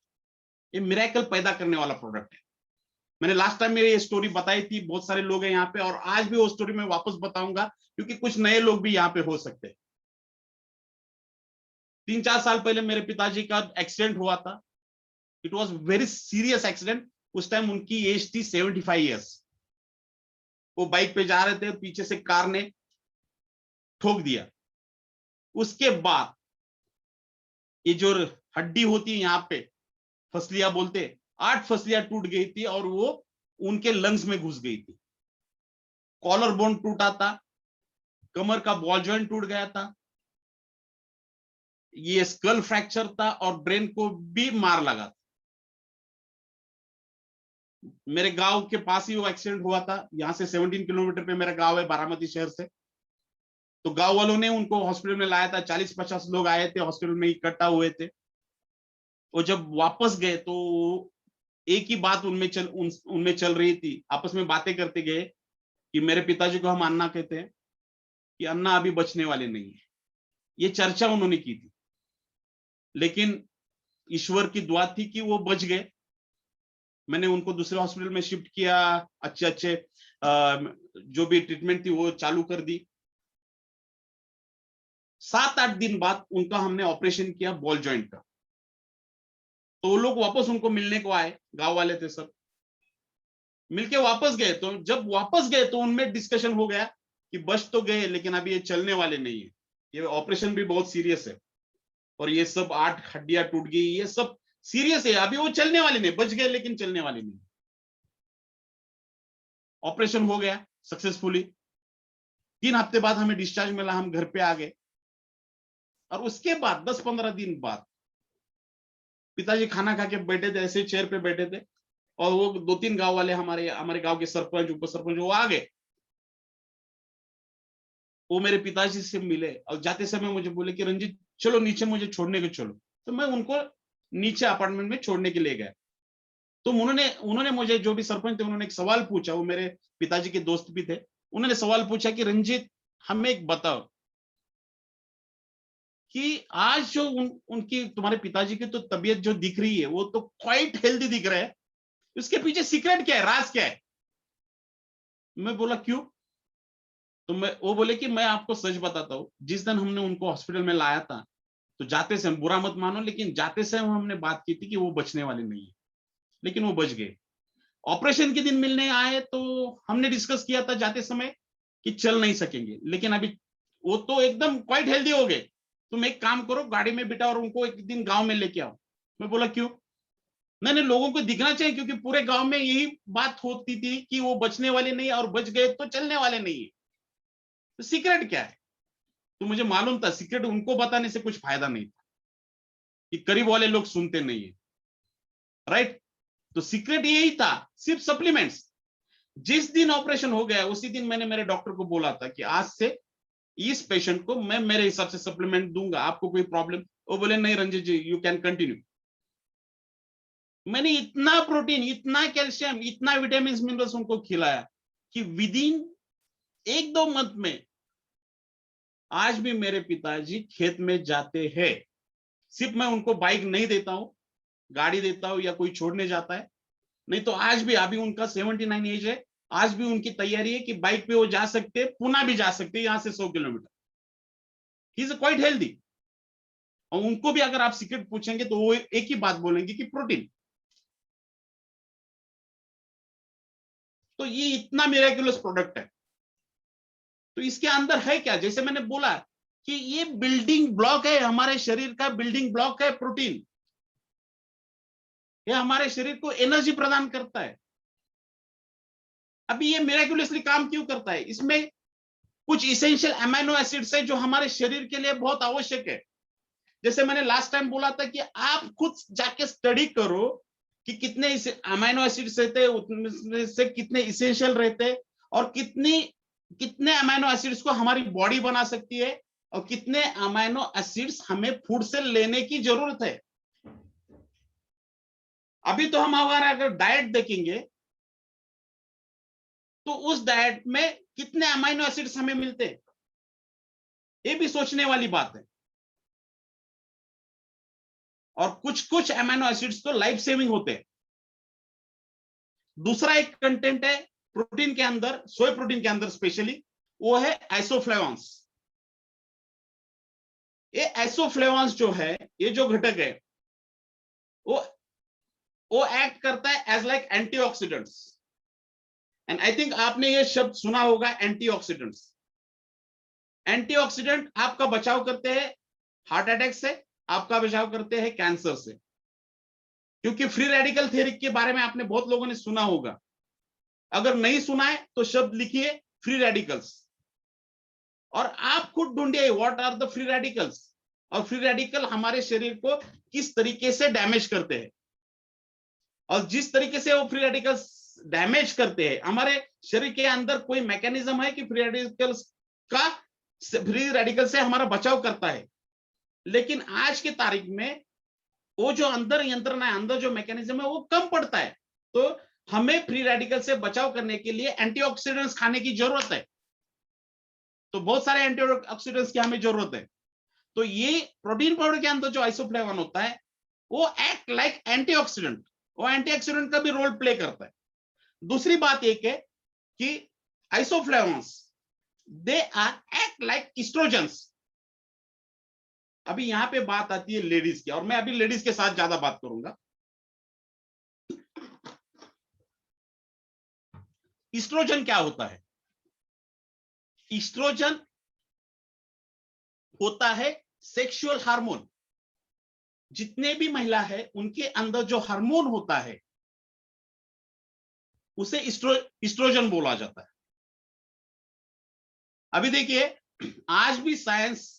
ये मिरेकल पैदा करने वाला प्रोडक्ट है। मैंने लास्ट टाइम मेरी ये स्टोरी बताई थी, बहुत सारे लोग हैं यहाँ पे, और आज भी वो स्टोरी मैं वापस बताऊंगा क्योंकि कुछ नए लोग भी यहाँ पे हो सकते हैं। 3-4 साल पहले मेरे पिताजी का एक्सीडेंट हुआ था। It was very serious accident. उस टाइम उनकी एज थी 75 ईयर्स। वो बाइक पे जा रहे थे, पीछे से कार ने ठोक दिया। उसके बाद ये जो हड्डी होती है यहाँ पे, फसलियां बोलते, 8 फसलियां टूट गई थी और वो उनके लंग्स में घुस गई थी। कॉलर बोन टूटा था, कमर का बॉल जॉइंट टूट गया था, ये स्कल फ्रैक्चर था और ब्रेन को भी मार लगा था। मेरे गांव के पास ही वो एक्सीडेंट हुआ था। यहाँ से 17 किलोमीटर पे मेरा गांव है, बारामती शहर से। तो गांव वालों ने उनको हॉस्पिटल में लाया था। 40-50 लोग आए थे, हॉस्पिटल में इकट्ठा हुए थे। वो जब वापस गए तो एक ही बात उनमें चल रही थी। आपस में बातें करते गए कि मेरे पिताजी को हम अन्ना कहते हैं, कि अन्ना अभी बचने वाले नहीं है। ये चर्चा उन्होंने की थी, लेकिन ईश्वर की दुआ थी कि वो बच गए। मैंने उनको दूसरे हॉस्पिटल में शिफ्ट किया, अच्छे जो भी ट्रीटमेंट थी वो चालू कर दी। 7-8 दिन बाद उनका हमने ऑपरेशन किया बॉल जॉइंट का। तो वो लोग वापस उनको मिलने को आए, गांव वाले थे सब, मिलके वापस गए। तो जब वापस गए तो उनमें डिस्कशन हो गया कि बच तो गए लेकिन अभी ये चलने वाले नहीं है, ये ऑपरेशन भी बहुत सीरियस है, और ये सब 8 हड्डियां टूट गई, ये सब सीरियस है, अभी वो चलने वाले नहीं, बच गए लेकिन चलने वाले नहीं। ऑपरेशन हो गया सक्सेसफुली। 3 हफ्ते बाद हमें डिस्चार्ज मिला, हम घर पे आ गए। और उसके बाद 10-15 दिन बाद पिताजी खाना खा के बैठे थे, ऐसे चेयर पे बैठे थे, और वो 2-3 गांव वाले, हमारे गांव के सरपंच, उप सरपंच, वो आ गए। वो मेरे पिताजी से मिले और जाते समय मुझे बोले कि रंजीत चलो नीचे, मुझे छोड़ने को चलो। तो मैं उनको नीचे अपार्टमेंट में छोड़ने के लिए गया। तो उन्होंने मुझे, जो भी सरपंच थे, उन्होंने एक सवाल पूछा। वो मेरे पिताजी के दोस्त भी थे। उन्होंने सवाल पूछा कि रंजीत हमें एक बताओ कि आज जो उनकी, तुम्हारे पिताजी की तो तबीयत जो दिख रही है वो तो क्वाइट हेल्दी दिख रहा है, उसके पीछे सीक्रेट क्या है, राज क्या है? मैं बोला क्यों? तो वो बोले कि मैं आपको सच बताता हूँ, जिस दिन हमने उनको हॉस्पिटल में लाया था, तो जाते से, बुरा मत मानो, लेकिन जाते से हमने बात की थी कि वो बचने वाले नहीं है, लेकिन वो बच गए। ऑपरेशन के दिन मिलने आए तो हमने डिस्कस किया था जाते समय कि चल नहीं सकेंगे, लेकिन अभी वो तो एकदम क्वाइट हेल्दी हो गए। तुम एक काम करो, गाड़ी में बिठा और उनको एक दिन गांव में लेके आओ। मैं बोला क्यों? मैंने लोगों को दिखना चाहिए, क्योंकि पूरे गांव में यही बात होती थी कि वो बचने वाले नहीं, और बच गए तो चलने वाले नहीं है। तो सीक्रेट क्या है? तो मुझे मालूम था सीक्रेट उनको बताने से कुछ फायदा नहीं था, कि करीब वाले लोग सुनते नहीं है, राइट? तो सीक्रेट यही था, सिर्फ सप्लीमेंट्स। जिस दिन ऑपरेशन हो गया उसी दिन मैंने मेरे डॉक्टर को बोला था कि आज से इस पेशेंट को मैं मेरे हिसाब से सप्लीमेंट दूंगा, आपको कोई प्रॉब्लम? वो बोले नहीं रंजीत जी, यू कैन कंटिन्यू। मैंने इतना प्रोटीन, इतना कैल्शियम, इतना विटामिन मिनरल्स उनको खिलाया कि विद इन 1-2 मंथ में आज भी मेरे पिताजी खेत में जाते हैं। सिर्फ मैं उनको बाइक नहीं देता हूं, गाड़ी देता हूं, या कोई छोड़ने जाता है, नहीं तो आज भी, अभी उनका 79 एज है, आज भी उनकी तैयारी है कि बाइक पे वो जा सकते हैं, पुणे भी जा सकते हैं, यहां से 100 kilometre. He is quite healthy. और उनको भी अगर आप सीक्रेट पूछेंगे तो वो एक ही बात बोलेंगे कि प्रोटीन। तो ये इतना मिरेक्युलस प्रोडक्ट है। तो इसके अंदर है क्या? जैसे मैंने बोला कि ये बिल्डिंग ब्लॉक है, हमारे शरीर का बिल्डिंग ब्लॉक है प्रोटीन। ये हमारे शरीर को एनर्जी प्रदान करता है। अभी ये मिरेक्युलसली काम क्यों करता है? इसमें कुछ इसेंशियल अमाइनो एसिड्स है जो हमारे शरीर के लिए बहुत आवश्यक है। जैसे मैंने लास्ट टाइम बोला था कि आप खुद जाके स्टडी करो कि कितने अमाइनो एसिड्स रहते हैं, उनमें से कितने इसेंशियल रहते हैं, और कितने अमाइनो एसिड्स को हमारी बॉडी बना सकती है, और कितने अमाइनो एसिड्स हमें फूड से लेने की जरूरत है। अभी तो हम हमारा अगर डाइट देखेंगे तो उस डाइट में कितने अमाइनो एसिड्स हमें मिलते हैं, ये भी सोचने वाली बात है। और कुछ अमाइनो एसिड्स तो लाइफ सेविंग होते हैं। दूसरा एक कंटेंट है प्रोटीन के अंदर, सोया प्रोटीन के अंदर स्पेशली, वो है आइसोफ्लेवॉन्स। ये आइसोफ्लेवॉन्स जो है, ये जो घटक है, वो एक्ट करता है as like antioxidants. And I think आपने ये शब्द सुना होगा, एंटीऑक्सीडेंट्स। एंटीऑक्सीडेंट आपका बचाव करते हैं हार्ट अटैक से, आपका बचाव करते हैं कैंसर से। क्योंकि फ्री रेडिकल थ्योरी के बारे में आपने बहुत लोगों ने सुना होगा, अगर नहीं सुना है तो शब्द लिखिए फ्री रेडिकल्स, और आप खुद ढूंढिए what are the free radicals, और फ्री रेडिकल हमारे शरीर को किस तरीके से डैमेज करते हैं। और जिस तरीके से वो फ्री रेडिकल्स डैमेज करते हैं, हमारे शरीर के अंदर कोई मैकेनिज्म है कि फ्री रेडिकल से हमारा बचाव करता है। लेकिन आज की तारीख में वो जो अंदर यंत्रण है, अंदर जो मैकेनिज्म है, वो कम पड़ता है। तो हमें फ्री रेडिकल से बचाव करने के लिए एंटीऑक्सीडेंट्स खाने की जरूरत है। तो बहुत सारे एंटीऑक्सीडेंट्स की हमें जरूरत है। तो ये प्रोटीन पाउडर के अंदर जो आइसोफ्लेवोन होता है, वो एक्ट लाइक एंटीऑक्सीडेंट, वो एंटीऑक्सीडेंट का भी रोल प्ले करता है। दूसरी बात एक है कि isoflavones they are act like estrogens. अभी यहां पे बात आती है लेडीज की, और मैं अभी लेडीज के साथ ज्यादा बात करूंगा। ईस्ट्रोजन क्या होता है? ईस्ट्रोजन होता है सेक्सुअल हार्मोन। जितने भी महिला है उनके अंदर जो हार्मोन होता है उसे ईस्ट्रोजन बोला जाता है। अभी देखिए, आज भी साइंस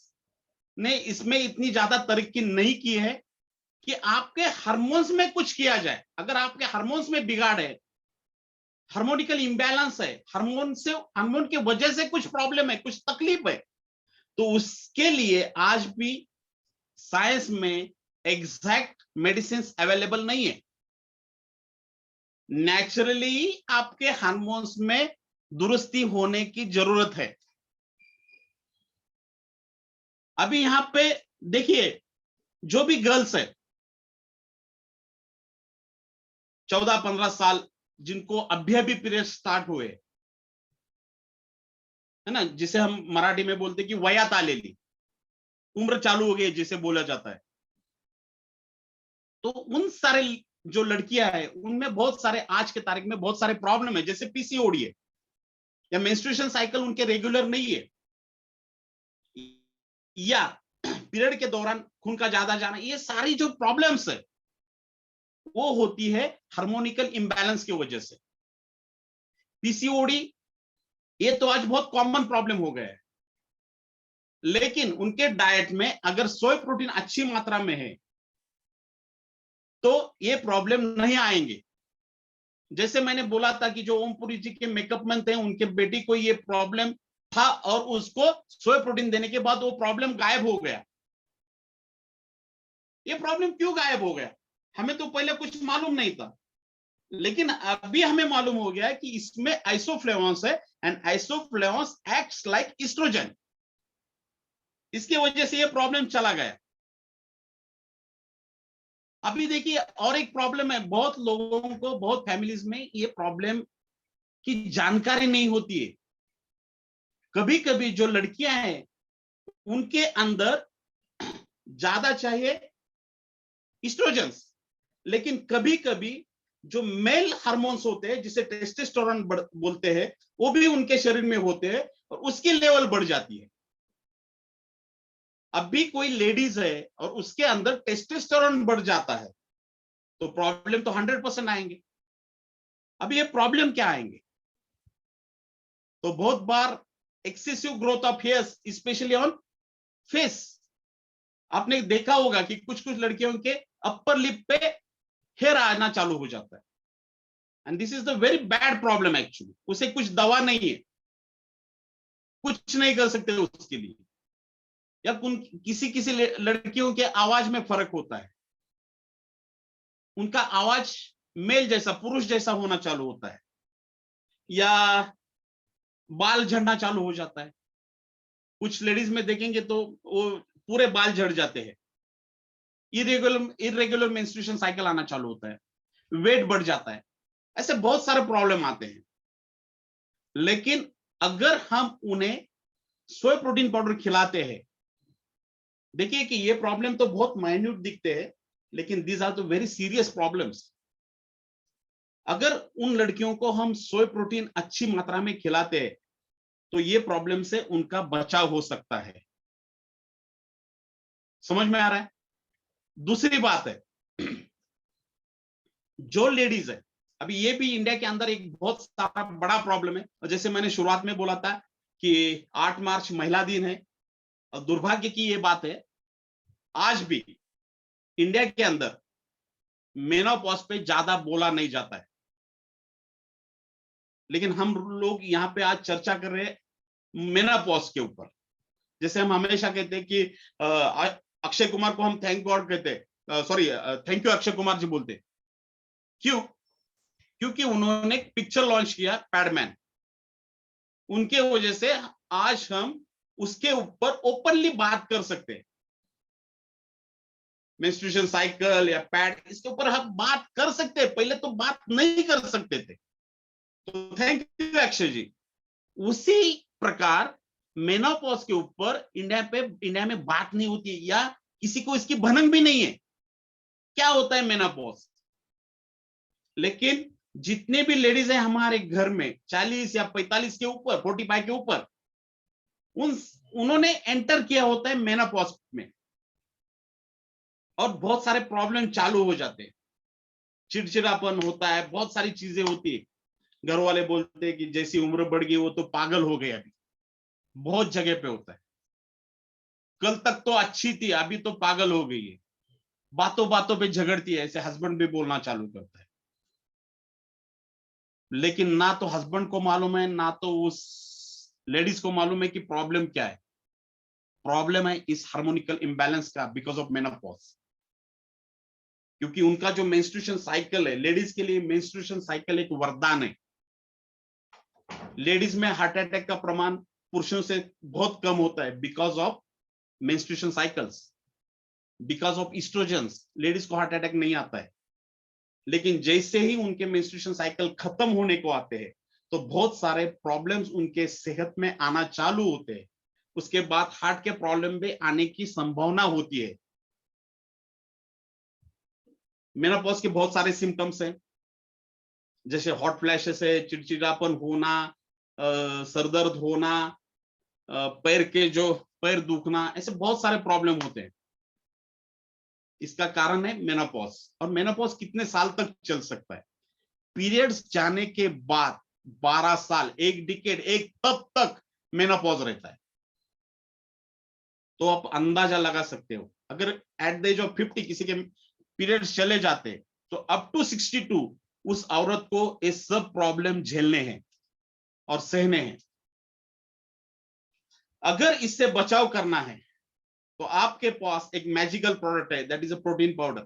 ने इसमें इतनी ज्यादा तरक्की नहीं की है कि आपके हार्मोन्स में कुछ किया जाए। अगर आपके हार्मोन्स में बिगाड़ है, हार्मोनिकल इंबैलेंस है, हार्मोन की वजह से कुछ प्रॉब्लम है, कुछ तकलीफ है, तो उसके लिए आज भी साइंस में एग्जैक्ट मेडिसिन अवेलेबल नहीं है। नेचुरली आपके हार्मोन्स में दुरुस्ती होने की जरूरत है। अभी यहां पे देखिए, जो भी गर्ल्स है 14-15 साल, जिनको अभी पीरियड स्टार्ट हुए है ना, जिसे हम मराठी में बोलते कि वयात आलेली, उम्र चालू हो गई जिसे बोला जाता है, तो उन सारे जो लड़कियां हैं उनमें बहुत सारे, आज के तारीख में बहुत सारे प्रॉब्लम है, जैसे पीसीओडी है, या मेंस्ट्रुएशन साइकिल उनके रेगुलर नहीं है, या पीरियड के दौरान खून का ज्यादा जाना, ये सारी जो प्रॉब्लम्स है वो होती है हार्मोनिकल इंबैलेंस की वजह से। पीसीओडी ये तो आज बहुत कॉमन प्रॉब्लम हो गया है, लेकिन उनके डाइट में अगर सोय प्रोटीन अच्छी मात्रा में है तो ये प्रॉब्लम नहीं आएंगे। जैसे मैंने बोला था कि जो ओमपुरी जी के मेकअप मैन थे, उनके बेटी को ये प्रॉब्लम था और उसको सोय प्रोटीन देने के बाद वो प्रॉब्लम गायब हो गया। ये प्रॉब्लम क्यों गायब हो गया? हमें तो पहले कुछ मालूम नहीं था, लेकिन अभी हमें मालूम हो गया है कि इसमें आइसोफ्लेवोन्स है, and isoflavones acts like estrogen. इसकी वजह से ये प्रॉब्लम चला गया। अभी देखिए, और एक प्रॉब्लम है, बहुत लोगों को, बहुत फैमिलीज में ये प्रॉब्लम की जानकारी नहीं होती है। कभी कभी जो लड़कियां हैं उनके अंदर ज्यादा चाहिए एस्ट्रोजन्स, लेकिन कभी कभी जो मेल हार्मोन्स होते हैं, जिसे टेस्टोस्टेरोन बोलते हैं, वो भी उनके शरीर में होते हैं और उसकी लेवल बढ़ जाती है। अब भी कोई लेडीज है और उसके अंदर टेस्टोस्टेरोन बढ़ जाता है तो प्रॉब्लम तो 100% आएंगे। अब ये प्रॉब्लम क्या आएंगे? तो बहुत बार excessive growth of hairs, specially on face. आपने देखा होगा कि कुछ कुछ लड़कियों के अपर लिप पे हेयर आना चालू हो जाता है, and this is the very bad problem actually. उसे कुछ दवा नहीं है, कुछ नहीं कर सकते उसके लिए। या किसी किसी लड़कियों के आवाज में फर्क होता है, उनका आवाज मेल जैसा, पुरुष जैसा होना चालू होता है, या बाल झड़ना चालू हो जाता है। कुछ लेडीज में देखेंगे तो वो पूरे बाल झड़ जाते हैं, इरेगुलर मेंस्ट्रुएशन साइकिल आना चालू होता है, वेट बढ़ जाता है। ऐसे बहुत सारे प्रॉब्लम आते हैं। लेकिन अगर हम उन्हें सोया प्रोटीन पाउडर खिलाते हैं, देखिए कि ये प्रॉब्लम तो बहुत माइन्यूट दिखते हैं, लेकिन दीज आर तो वेरी सीरियस प्रॉब्लम्स। अगर उन लड़कियों को हम सोया प्रोटीन अच्छी मात्रा में खिलाते हैं तो ये प्रॉब्लम से उनका बचाव हो सकता है। समझ में आ रहा है? दूसरी बात है, जो लेडीज है, अभी ये भी इंडिया के अंदर एक बहुत सारा बड़ा प्रॉब्लम है। और जैसे मैंने शुरुआत में बोला था कि 8 मार्च महिला दिन है, और दुर्भाग्य की ये बात है आज भी इंडिया के अंदर मेनोपॉज पे ज्यादा बोला नहीं जाता है। लेकिन हम लोग यहाँ पे आज चर्चा कर रहे हैं मेनोपॉज के ऊपर। जैसे हम हमेशा कहते हैं कि अक्षय कुमार को हम थैंक गॉड कहते हैं, sorry thank you Akshay Kumar ji बोलते। क्यों? क्योंकि उन्होंने पिक्चर लॉन्च किया पैडमैन, उनके वजह से आज हम उसके ऊपर ओपनली बात कर सकते हैं। मेंस्ट्रुएशन साइकिल या पैड, इसके ऊपर हम बात कर सकते हैं, पहले तो बात नहीं कर सकते थे। तो थैंक यू अक्षय जी। उसी प्रकार मेनोपॉज के ऊपर इंडिया में बात नहीं होती है, या किसी को इसकी भनक भी नहीं है क्या होता है मेनोपॉज। लेकिन जितने भी लेडीज हैं हमारे घर में 40 या 45 के ऊपर, 45 के ऊपर, उन्होंने एंटर किया होता है मेनोपॉज में, और बहुत सारे प्रॉब्लम चालू हो जाते हैं। चिड़चिड़ापन होता है, बहुत सारी चीजें होती है। घर वाले बोलते हैं कि जैसी उम्र बढ़ गई वो तो पागल हो गई। अभी बहुत जगह पे होता है, कल तक तो अच्छी थी अभी तो पागल हो गई है, बातों बातों पे झगड़ती है, ऐसे हस्बैंड भी बोलना चालू करता है। लेकिन ना तो हस्बैंड को मालूम है, ना तो उस लेडीज को मालूम है कि प्रॉब्लम क्या है। प्रॉब्लम है इस हार्मोनिकल इंबैलेंस का, बिकॉज ऑफ मेनोपॉज। क्योंकि उनका जो मेंस्ट्रुएशन साइकिल है, लेडीज के लिए मेंस्ट्रुएशन साइकिल एक वरदान है। लेडीज में हार्ट अटैक का प्रमाण पुरुषों से बहुत कम होता है, because of menstruation cycles, because of estrogens ladies को हार्ट अटैक नहीं आता है। लेकिन जैसे ही उनके मेंस्ट्रुएशन साइकिल खत्म होने को आते हैं तो बहुत सारे प्रॉब्लम्स उनके सेहत में आना चालू होते हैं। उसके बाद हार्ट के प्रॉब्लम भी आने की संभावना होती है। मेनोपॉज के बहुत सारे सिम्टम्स हैं, जैसे हॉट फ्लैशेस है, चिड़चिड़ापन होना, सरदर्द होना, पैर दुखना, ऐसे बहुत सारे प्रॉब्लम होते हैं। इसका कारण है मेनोपॉज। और मेनोपॉज कितने साल तक चल सकता है? पीरियड्स जाने के बाद 12 साल, एक डिकेड, एक तब तक मेनोपॉज रहता है। तो आप अंदाजा लगा सकते हो, अगर एट द एज ऑफ 50 किसी के पीरियड्स चले जाते तो अप टू 62 उस औरत को ये सब प्रॉब्लम झेलने हैं और सहने हैं। अगर इससे बचाव करना है तो आपके पास एक मैजिकल प्रोडक्ट है, that is a protein powder.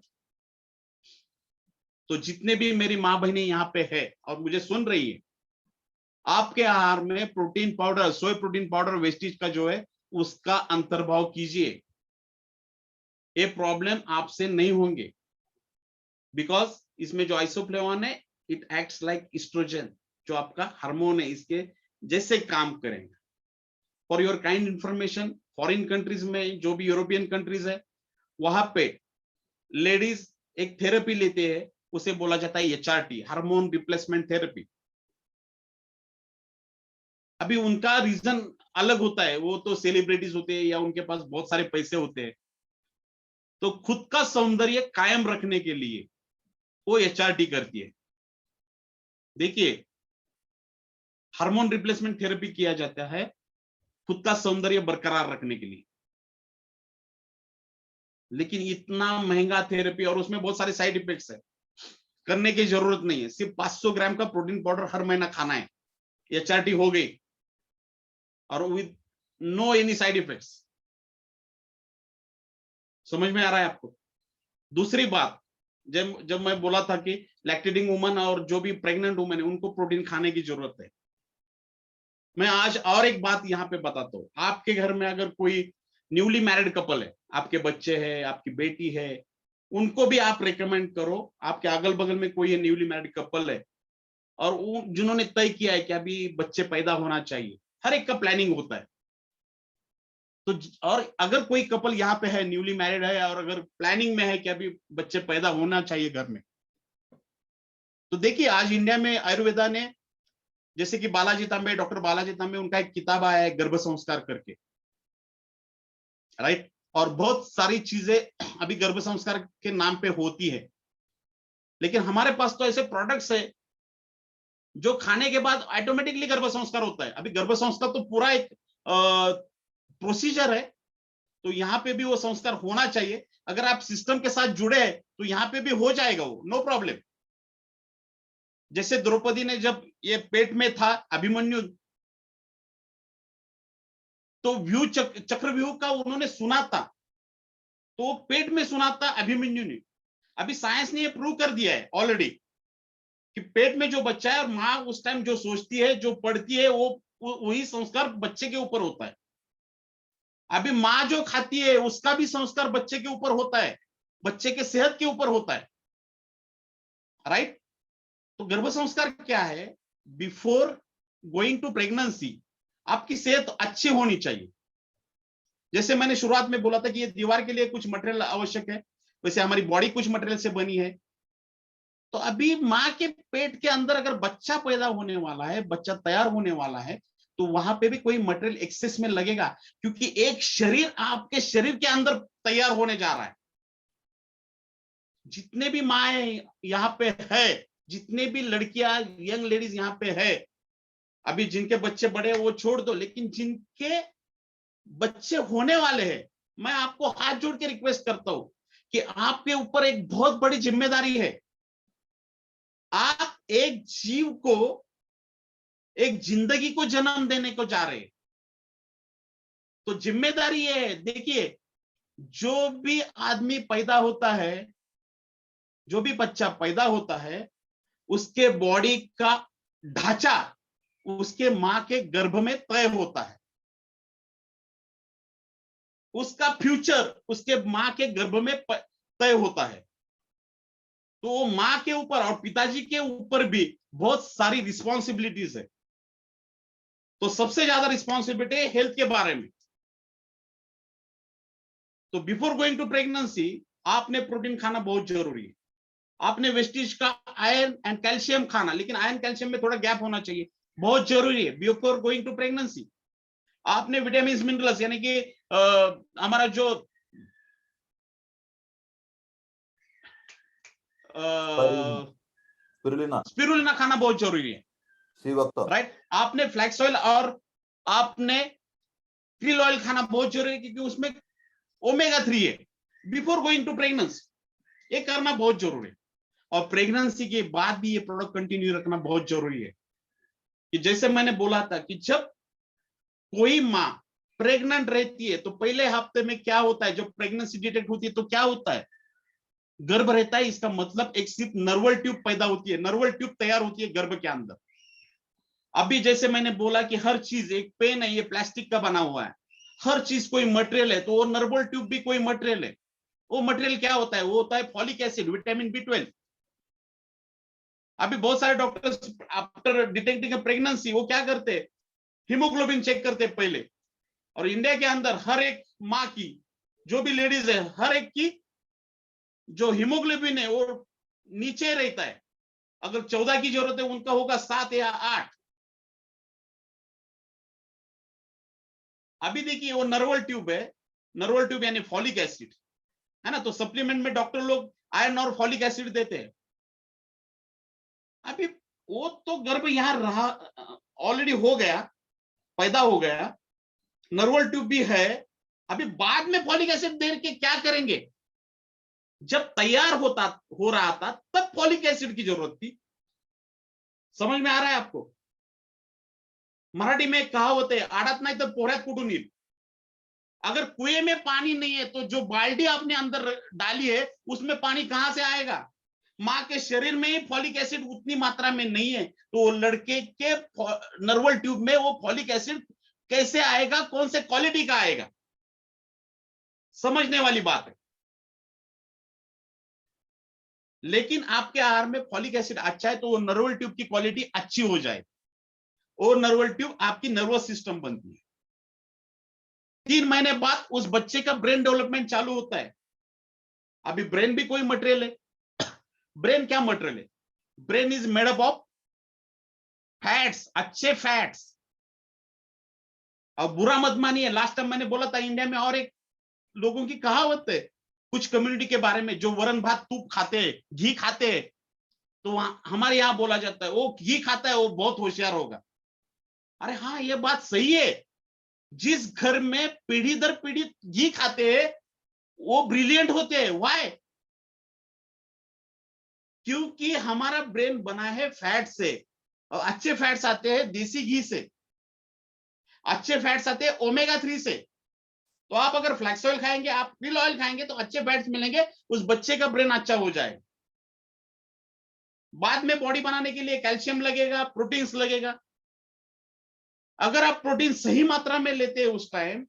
तो जितने भी मेरी माँ बहनें यहाँ पे है और मुझे सुन रही है, आपके आहार में protein powder, soya protein powder wastage का जो है उसका अंतर्भाव कीजिए। ये प्रॉब्लम आपसे नहीं होंगे, बिकॉज इसमें जो आइसोफ्लेवोन है इट एक्ट्स लाइक एस्ट्रोजन, जो आपका हार्मोन है, इसके जैसे काम करेंगे। For your kind information, foreign countries में, जो भी यूरोपियन कंट्रीज है, वहां पे लेडीज एक थेरेपी लेते हैं, उसे बोला जाता है HRT, हार्मोन रिप्लेसमेंट थेरेपी। अभी उनका रीजन अलग होता है, वो तो सेलिब्रिटीज होते हैं या उनके पास बहुत सारे पैसे होते हैं, तो खुद का सौंदर्य कायम रखने के लिए वो HRT करती है। देखिए, हार्मोन रिप्लेसमेंट थेरेपी किया जाता है खुद का सौंदर्य बरकरार रखने के लिए। लेकिन इतना महंगा थेरेपी, और उसमें बहुत सारे साइड इफेक्ट्स है, करने की जरूरत नहीं है। सिर्फ 500 ग्राम का प्रोटीन पाउडर हर महीना खाना है, HRT हो गई, और with no any side effects. समझ में आ रहा है आपको? दूसरी बात, जब मैं बोला था कि लैक्टेटिंग वुमन और जो भी प्रेग्नेंट वुमन है उनको प्रोटीन खाने की जरूरत है, मैं आज और एक बात यहाँ पे बताता हूँ। आपके घर में अगर कोई न्यूली मैरिड कपल है, आपके बच्चे हैं, आपकी बेटी है, उनको भी आप रेकमेंड करो। आपके अगल बगल में कोई न्यूली मैरिड कपल है, और वो जिन्होंने तय किया है कि अभी बच्चे पैदा होना चाहिए, हर एक का प्लानिंग होता है। तो और अगर कोई कपल यहाँ पे है, न्यूली मैरिड है, और अगर प्लानिंग में है कि अभी बच्चे पैदा होना चाहिए घर में, तो देखिए आज इंडिया में आयुर्वेदा ने, जैसे कि बालाजी तांबे, डॉक्टर बालाजी तांबे, उनका एक किताब आया है गर्भ संस्कार करके, राइट। और बहुत सारी चीजें अभी गर्भ संस्कार के नाम पे होती है, लेकिन हमारे पास तो ऐसे प्रोडक्ट्स है जो खाने के बाद ऑटोमेटिकली गर्भ संस्कार होता है। अभी गर्भ संस्कार तो पूरा एक प्रोसीजर है, तो यहाँ पे भी वो संस्कार होना चाहिए। अगर आप सिस्टम के साथ जुड़े हैं तो यहाँ पे भी हो जाएगा वो, नो प्रॉब्लम। जैसे द्रौपदी ने जब ये पेट में था अभिमन्यु, तो व्यू चक्रव्यूह का उन्होंने सुना था, तो वो पेट में सुना था अभिमन्यु ने। अभी साइंस ने ये प्रूव कर दिया है ऑलरेडी कि पेट में जो बच्चा है और माँ उस टाइम जो सोचती है, जो पढ़ती है, वो वही संस्कार बच्चे के ऊपर होता है। अभी माँ जो खाती है उसका भी संस्कार बच्चे के ऊपर होता है, बच्चे के सेहत के ऊपर होता है, राइट। तो गर्भ संस्कार क्या है? बिफोर गोइंग टू प्रेगनेंसी आपकी सेहत अच्छी होनी चाहिए। जैसे मैंने शुरुआत में बोला था कि ये दीवार के लिए कुछ मटेरियल आवश्यक है, वैसे हमारी बॉडी कुछ मटेरियल से बनी है। तो अभी माँ के पेट के अंदर अगर बच्चा पैदा होने वाला है, बच्चा तैयार होने वाला है, तो वहां पे भी कोई मटेरियल एक्सेस में लगेगा, क्योंकि एक शरीर आपके शरीर के अंदर तैयार होने जा रहा है। जितने भी माए यहाँ पे है, जितने भी लड़कियां, यंग लेडीज यहाँ पे है, अभी जिनके बच्चे बड़े वो छोड़ दो, लेकिन जिनके बच्चे होने वाले हैं, मैं आपको हाथ जोड़ के रिक्वेस्ट करता हूं कि आपके ऊपर एक बहुत बड़ी जिम्मेदारी है। आप एक जीव को, एक जिंदगी को जन्म देने को जा रहे हैं, तो जिम्मेदारी ये है। देखिए, जो भी आदमी पैदा होता है, जो भी बच्चा पैदा होता है, उसके बॉडी का ढांचा उसके मां के गर्भ में तय होता है। उसका फ्यूचर उसके मां के गर्भ में तय होता है। तो वो मां के ऊपर और पिताजी के ऊपर भी बहुत सारी रिस्पॉन्सिबिलिटीज है। तो सबसे ज्यादा रिस्पॉन्सिबिलिटी है हेल्थ के बारे में। तो बिफोर गोइंग टू प्रेगनेंसी आपने प्रोटीन खाना बहुत जरूरी है। आपने वेस्टेज का आयरन एंड कैल्शियम खाना, लेकिन आयरन कैल्शियम में थोड़ा गैप होना चाहिए, बहुत जरूरी है बिफोर गोइंग टू प्रेगनेंसी। आपने विटामिन मिनरल्स, यानी कि हमारा जो स्पिरुलिना खाना बहुत जरूरी है, राइट। आपने फ्लैक्स ऑयल और आपने क्रिल ऑयल खाना बहुत जरूरी है, क्योंकि उसमें ओमेगा 3 है। बिफोर गोइंग टू प्रेगनेंसी ये करना बहुत जरूरी है। और प्रेगनेंसी के बाद भी ये प्रोडक्ट कंटिन्यू रखना बहुत जरूरी है। कि जैसे मैंने बोला था कि जब कोई माँ प्रेग्नेंट रहती है तो पहले हफ्ते में क्या होता है, जब प्रेगनेंसी डिटेक्ट होती है तो क्या होता है, गर्भ रहता है। इसका मतलब एक सिर्फ नर्वल ट्यूब पैदा होती है, नर्वल ट्यूब तैयार होती है गर्भ के अंदर। अभी जैसे मैंने बोला कि हर चीज, एक पेन है ये प्लास्टिक का बना हुआ है, हर चीज कोई मटेरियल है, तो वो नर्वल ट्यूब भी कोई मटेरियल है। वो मटेरियल क्या होता है? वो होता है फॉलिक एसिड, विटामिन B12। अभी बहुत सारे डॉक्टर्स आफ्टर डिटेक्टिंग प्रेगनेंसी वो क्या करते हैं, हीमोग्लोबिन चेक करते हैं पहले। और इंडिया के अंदर हर एक माँ की, जो भी लेडीज है, हर एक की जो हीमोग्लोबिन है वो नीचे रहता है। अगर 14 की जरूरत है, उनका होगा 7 या 8। अभी देखिए वो नर्वल ट्यूब है, नर्वल ट्यूब यानी फॉलिक एसिड है ना। तो सप्लीमेंट में डॉक्टर लोग आयरन और फॉलिक एसिड देते हैं। अभी वो तो गर्भ यहां रहा, ऑलरेडी हो गया, पैदा हो गया, नर्वल ट्यूब भी है। अभी बाद में फॉलिक एसिड दे के क्या करेंगे? जब तैयार हो रहा था तब फॉलिक एसिड की जरूरत थी। समझ में आ रहा है आपको? मराठी में एक कहावत है, आड़त नाही तर पोहऱ्यात कुठून येईल। अगर कुएं में पानी नहीं है तो जो बाल्टी आपने अंदर डाली है उसमें पानी कहां से आएगा? माँ के शरीर में ही फॉलिक एसिड उतनी मात्रा में नहीं है, तो लड़के के नर्वल ट्यूब में वो फॉलिक एसिड कैसे आएगा, कौन से क्वालिटी का आएगा? समझने वाली बात है। लेकिन आपके आहार में फॉलिक एसिड अच्छा है तो वो नर्वल ट्यूब की क्वालिटी अच्छी हो जाए, और नर्वल ट्यूब आपकी नर्वस सिस्टम बनती है। 3 महीने बाद उस बच्चे का ब्रेन डेवलपमेंट चालू होता है। अभी ब्रेन भी कोई मटेरियल है। ब्रेन क्या मटेरियल है? Brain is made up of fats, अच्छे फैट्स। और बुरा मत मानिए, लास्ट टाइम मैंने बोला था इंडिया में और एक लोगों की कहावत है कुछ कम्युनिटी के बारे में, जो वरण भात तूप खाते हैं, घी खाते हैं, तो हमारे यहां बोला जाता है वो घी खाता है वो बहुत होशियार होगा। अरे हाँ, ये बात सही है। जिस घर में पीढ़ी दर पीढ़ी घी खाते हैं वो ब्रिलियंट होते हैं। व्हाई? क्योंकि हमारा ब्रेन बना है फैट से, और अच्छे फैट्स आते हैं देसी घी से, अच्छे फैट्स आते हैं ओमेगा 3 से। तो आप अगर फ्लैक्स ऑयल खाएंगे, आप krill ऑयल खाएंगे, तो अच्छे फैट्स मिलेंगे, उस बच्चे का ब्रेन अच्छा हो जाएगा। बाद में बॉडी बनाने के लिए कैल्शियम लगेगा, प्रोटीन्स लगेगा। अगर आप प्रोटीन सही मात्रा में लेते हैं उस टाइम,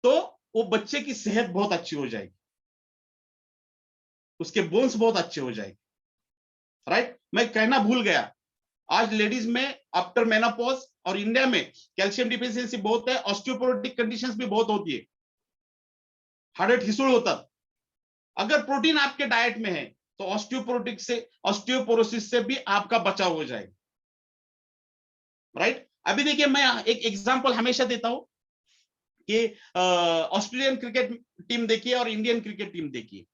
तो वो बच्चे की सेहत बहुत अच्छी हो जाएगी, उसके बोन्स बहुत अच्छे हो जाएंगे। राइट? मैं कहना भूल गया, आज लेडीज में आफ्टर मेनोपॉज और इंडिया में कैल्शियम डिफिशियंसी बहुत है, ऑस्टियोपोरोटिक कंडीशंस भी बहुत होती है, हार्ट हिसूल होता। अगर प्रोटीन आपके डाइट में है तो ऑस्टियोपोरोटिक से, ऑस्टियोपोरोसिस से भी आपका बचाव हो जाएगा। राइट? अभी देखिए, मैं एक एग्जांपल हमेशा देता हूं कि ऑस्ट्रेलियन क्रिकेट टीम देखिए और इंडियन क्रिकेट टीम देखिए,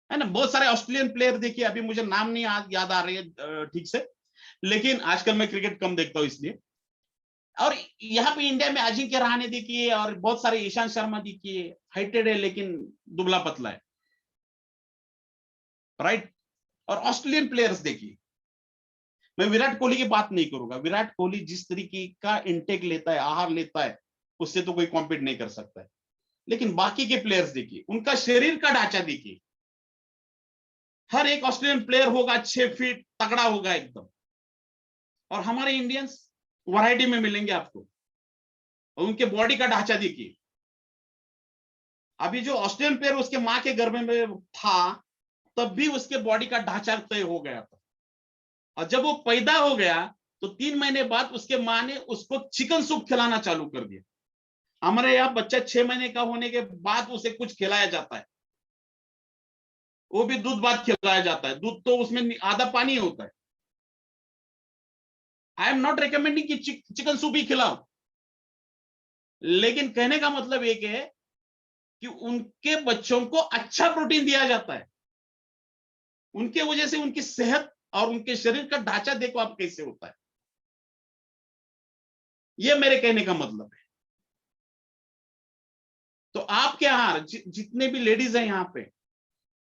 है ना। बहुत सारे ऑस्ट्रेलियन प्लेयर देखिए, अभी मुझे नाम नहीं याद आ रही है ठीक से, लेकिन आजकल मैं क्रिकेट कम देखता हूं इसलिए। और यहाँ पे इंडिया में अजिंक्य रहाणे देखिए, और बहुत सारे ईशांत शर्मा देखिए, हाइटेड है लेकिन दुबला पतला है। राइट? और ऑस्ट्रेलियन प्लेयर्स देखिए, मैं विराट कोहली की बात नहीं करूंगा, विराट कोहली जिस तरीके का इंटेक लेता है, आहार लेता है, उससे तो कोई कॉम्पीट नहीं कर सकता है। लेकिन बाकी के प्लेयर्स देखिए, उनका शरीर का ढांचा देखिए, हर एक ऑस्ट्रेलियन प्लेयर होगा 6 फीट तगड़ा होगा एकदम, और हमारे इंडियंस वैरायटी में मिलेंगे आपको। और उनके बॉडी का ढांचा देखिए, अभी जो ऑस्ट्रेलियन प्लेयर उसके माँ के गर्भ में था तब भी उसके बॉडी का ढांचा तय हो गया था, और जब वो पैदा हो गया तो 3 महीने बाद उसके माँ ने उसको चिकन सूप खिलाना चालू कर दिया। हमारे यहाँ बच्चा 6 महीने का होने के बाद उसे कुछ खिलाया जाता है, वो भी दूध भात खिलाया जाता है, दूध तो उसमें आधा पानी होता है। आई एम नॉट रिकमेंडिंग कि चिकन सूप ही खिलाओ, लेकिन कहने का मतलब एक है कि उनके बच्चों को अच्छा प्रोटीन दिया जाता है, उनके वजह से उनकी सेहत और उनके शरीर का ढांचा देखो आप कैसे होता है। ये मेरे कहने का मतलब है। तो आपके आहार जितने भी लेडीज हैं यहाँ पे,